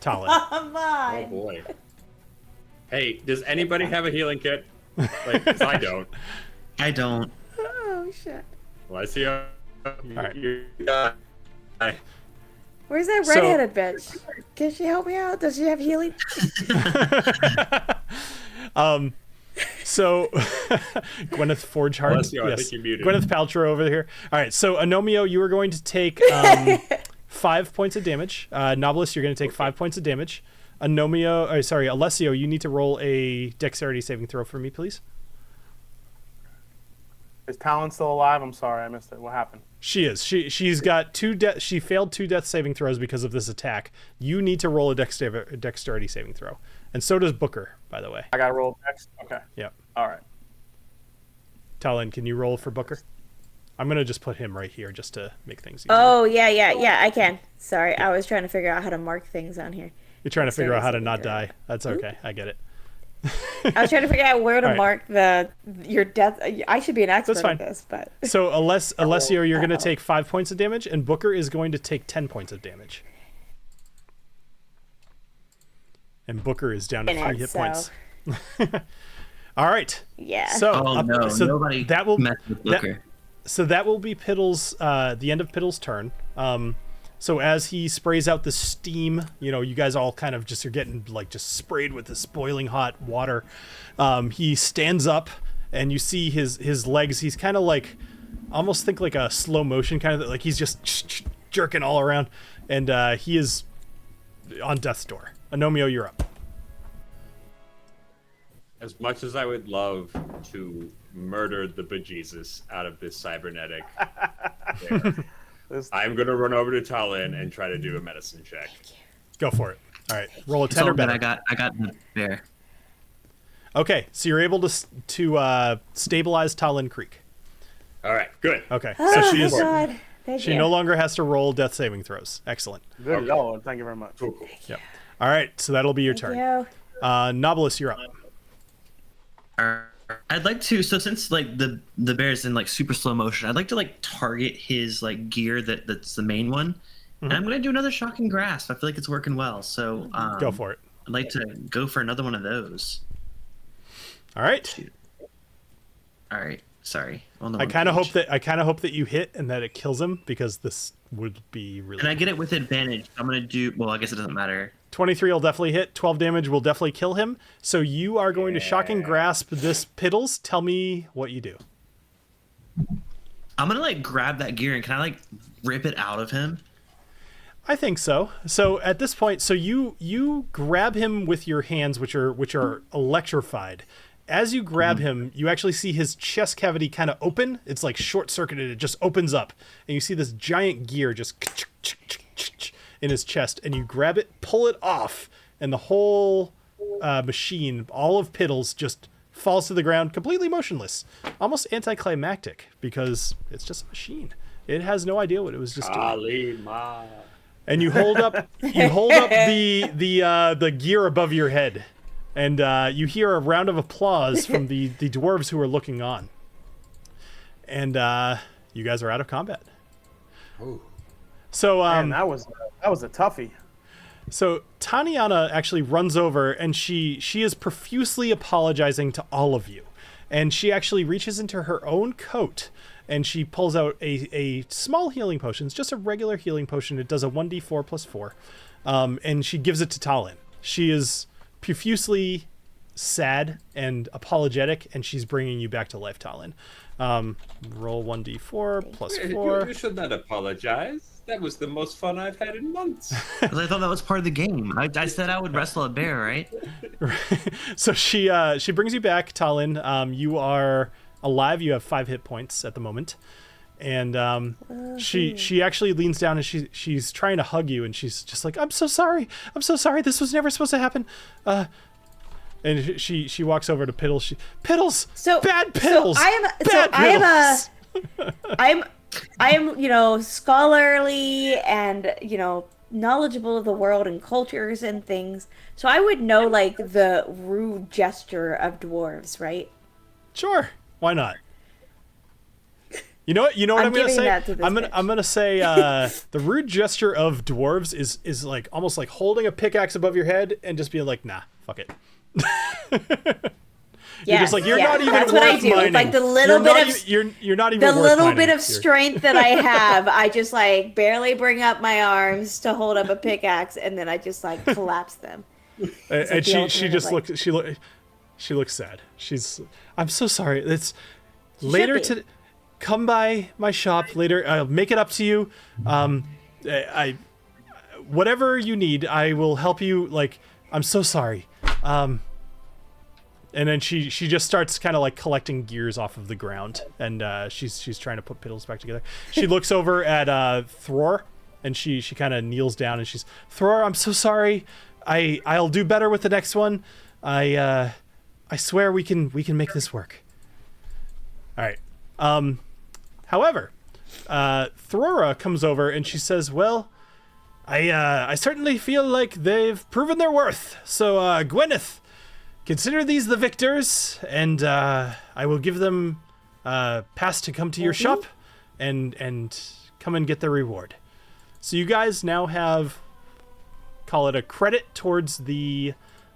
Come Oh on. boy. Hey, does anybody have a healing kit? Like, 'cause I don't. I don't. Oh, shit. Alessio. right. Where's that redheaded bitch? Can she help me out? Does she have healing? So Gwyneth Forgeheart. Alessio, I think you're muted. Gwyneth Paltrow over here. All right, so Agnomeio, you are going to take 5 points of damage. Knobolas, you're going to take 5 points of damage. Alessio, you need to roll a dexterity saving throw for me, please. Is TaLin still alive? I'm sorry, I missed it. What happened? She is. She's got she failed 2 death saving throws because of this attack. You need to roll a dexterity saving throw. And so does Booker, by the way. I got to roll next? Okay. Yep. All right. TaLin, can you roll for Booker? I'm going to just put him right here just to make things easier. Oh, yeah, I can. Sorry, I was trying to figure out how to mark things on here. You're trying to figure out how to not die. That's okay. I get it. I was trying to figure out where to All right. mark your death. I should be an expert That's fine. at this, but... So Alessio, you're going to take 5 points of damage, and Booker is going to take 10 points of damage. And Booker is down to 3 hit points. All right. Yeah. So, Nobody that will mess with Booker. that will be Piddles. The end of Piddles' turn. So as he sprays out the steam, you guys all kind of are getting just sprayed with this boiling hot water. He stands up, and you see his legs. He's kind of almost think like a slow motion kind of he's just jerking all around, and he is on death's door. Agnomeio, you're up. As much as I would love to murder the bejesus out of this cybernetic bear, I'm going to run over to TaLin and try to do a medicine check. Go for it. All right, roll a 10 or better. I got the bear. Okay, so you're able to stabilize TaLin Creek. All right, good. Okay, Oh, so she is. God. Thank She you. no longer has to roll death saving throws. Excellent. Good Lord. Thank you very much. Cool. Yep. All right, so that'll be your turn. Thank you. Knobolas, you're up. All I'd like to. So since like the bear's in like super slow motion, I'd like to like target his like gear that's the main one, and I'm gonna do another shocking grasp. I feel like it's working well. So Go for it. I'd like to go for another one of those. All right. All right. Sorry. I kind of hope that you hit and that it kills him, because this would be really. And I get it with advantage. I'm gonna do. Well, I guess it doesn't matter. 23 will definitely hit. 12 damage will definitely kill him. So you are going to shocking grasp this Piddles. Tell me what you do. I'm gonna like grab that gear and can I like rip it out of him? I think so. So at this point, so you grab him with your hands, which are electrified. As you grab him, you actually see his chest cavity kind of open. It's like short circuited. It just opens up, and you see this giant gear just in his chest. And you grab it, pull it off, and the whole machine, all of Piddles, just falls to the ground, completely motionless, almost anticlimactic, because it's just a machine. It has no idea what it was just doing. And you hold up the gear above your head, and you hear a round of applause from the dwarves who are looking on. And you guys are out of combat. Ooh. So Man, that was a toughie. So Taniana actually runs over, and she is profusely apologizing to all of you. And she actually reaches into her own coat, and she pulls out a small healing potion. It's just a regular healing potion. It does a 1d4 plus 4. And she gives it to TaLin. She is profusely sad and apologetic, and she's bringing you back to life, TaLin. Roll 1d4 plus 4. You should not apologize. That was the most fun I've had in months. Because I thought that was part of the game. I said I would wrestle a bear, right? So she brings you back, TaLin. You are alive. You have 5 hit points at the moment, and she actually leans down and she's trying to hug you, and she's just like, I'm so sorry. This was never supposed to happen. And she walks over to Piddles. Piddles. Bad Piddles. I am, scholarly and, knowledgeable of the world and cultures and things. So I would know, like, the rude gesture of dwarves, right? Sure. Why not? You know what I'm going to say? I'm going to say the rude gesture of dwarves is like almost like holding a pickaxe above your head and just being like, nah, fuck it. You're just like, you're not even that's worth what I do. mining. Like the little you're not even the worth little mining. bit of strength that I have, I just like barely bring up my arms to hold up a pickaxe, and then I just like collapse them. And she just looks she looks sad. I'm so sorry. It's later to come by my shop later. I'll make it up to you. I whatever you need, I will help you. Like, I'm so sorry. And then she just starts kind of like collecting gears off of the ground, and she's trying to put Piddles back together. She looks over at Thror, and she kind of kneels down, and she's, Thror, I'm so sorry. I'll do better with the next one. I swear we can make this work. All right. However, Throra comes over and she says, well, I certainly feel like they've proven their worth. So Gwyneth, consider these the victors, and I will give them pass to come to your shop and come and get their reward. So you guys now have, call it a credit towards the,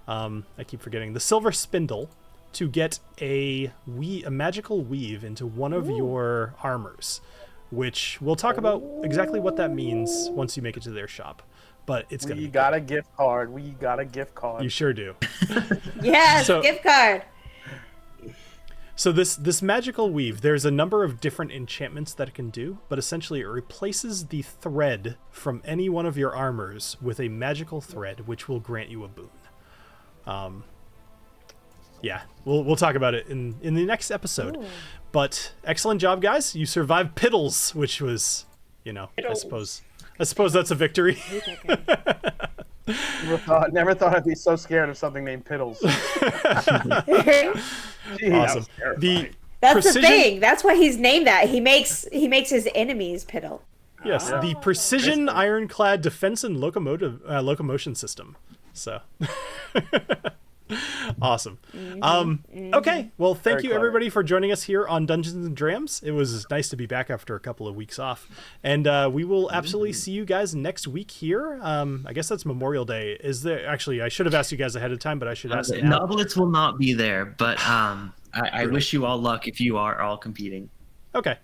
I keep forgetting, the silver spindle to get a magical weave into one of your armors, which we'll talk about exactly what that means once you make it to their shop. But it's gonna. We got a gift card. We got a gift card. You sure do. Yes, gift card. So this magical weave, there's a number of different enchantments that it can do, but essentially it replaces the thread from any one of your armors with a magical thread, which will grant you a boon. Yeah, we'll talk about it in the next episode. Ooh. But excellent job, guys! You survived Piddles, which was, I suppose that's a victory. Never thought I'd be so scared of something named Piddles. Awesome. That's the thing. That's why he's named that. He makes his enemies piddle. Yes, the precision ironclad defense and locomotion system. So, Awesome. Okay. Well, thank Very you clever. everybody for joining us here on Dungeons and Drams. It was nice to be back after a couple of weeks off, and we will absolutely see you guys next week here. I guess that's Memorial Day. Is there actually? I should have asked you guys ahead of time, but I should ask now. Knobolas will not be there, but I wish you all luck if you are all competing. Okay,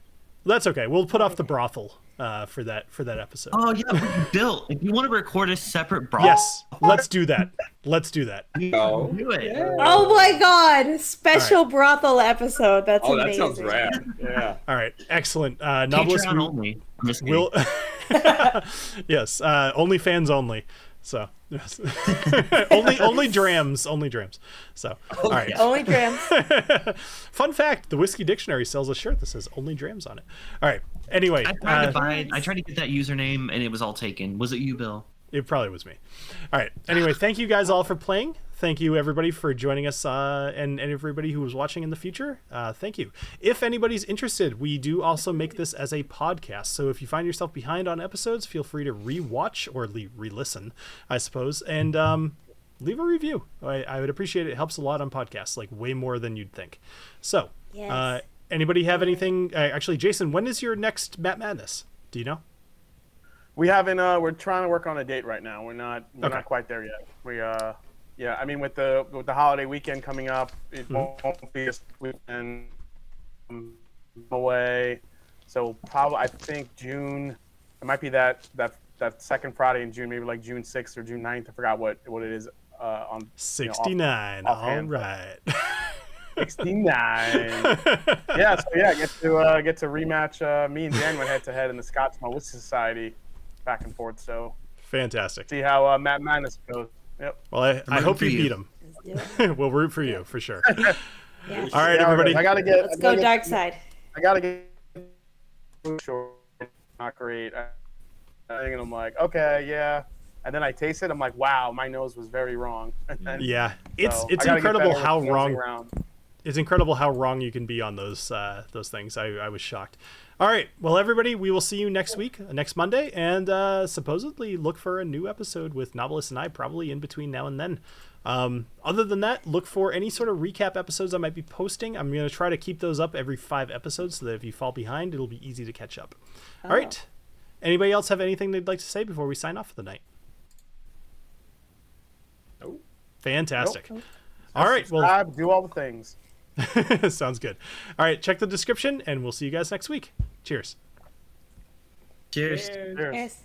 that's okay. We'll put off the brothel for that episode. Oh yeah, Bill, if you want to record a separate brothel, Yes, let's do that. Let's do that. Oh, do it. yeah. Oh my god! Special brothel episode. That's Oh, that amazing. sounds rad. Yeah. All right, excellent. Knobolas, Patreon only. I'm just kidding. will yes, OnlyFans only. So yes. only drams, So all right. Only drams. Fun fact: the Whiskey Dictionary sells a shirt that says "Only Drams" on it. All right. Anyway, I tried to get that username and it was all taken. Was it you, Bill? it probably was me. All right. Anyway, thank you guys all for playing. Thank you everybody for joining us, and everybody who was watching in the future. Thank you. If anybody's interested, we do also make this as a podcast. So if you find yourself behind on episodes, feel free to re-watch or re-listen, I suppose, and leave a review. I would appreciate it. It helps a lot on podcasts, like way more than you'd think. So, Yes. anybody have anything? Actually, Jason, when is your next Matt Madness? Do you know? We haven't. We're trying to work on a date right now. We're not Okay. not quite there yet. We yeah. I mean, with the holiday weekend coming up, it won't be a weekend away. So probably I think June. It might be that second Friday in June, maybe like June 6th or June 9th. I forgot what it is. On 69. offhand. All right. 69. Yeah, so yeah, get to rematch. Me and Dan went head to head in the Scotsman Whiskey Society, back and forth. So Fantastic. see how Matt Madness goes. Yep. Well, I hope you for you. beat him. Let's do it. We'll root for you for sure. Yeah. All right, Yeah, everybody. I gotta get. Let's go dark side. I gotta get. Short, not great. And I'm like, okay, yeah. And then I taste it. I'm like, wow, my nose was very wrong. And then, Yeah, it's so I gotta get incredible better how with nosing wrong around. it's incredible how wrong you can be on those things. I was shocked. All right, well, everybody, we will see you next week, next Monday, and supposedly look for a new episode with Knobolas and I probably in between now and then. Other than that, look for any sort of recap episodes I might be posting. I'm going to try to keep those up every 5 episodes so that if you fall behind, it'll be easy to catch up. All right. Anybody else have anything they'd like to say before we sign off for the night? Nope. Fantastic. All right, well, Subscribe, do all the things. sounds good. All right, check the description, and we'll see you guys next week. Cheers. Cheers. Cheers. Yes.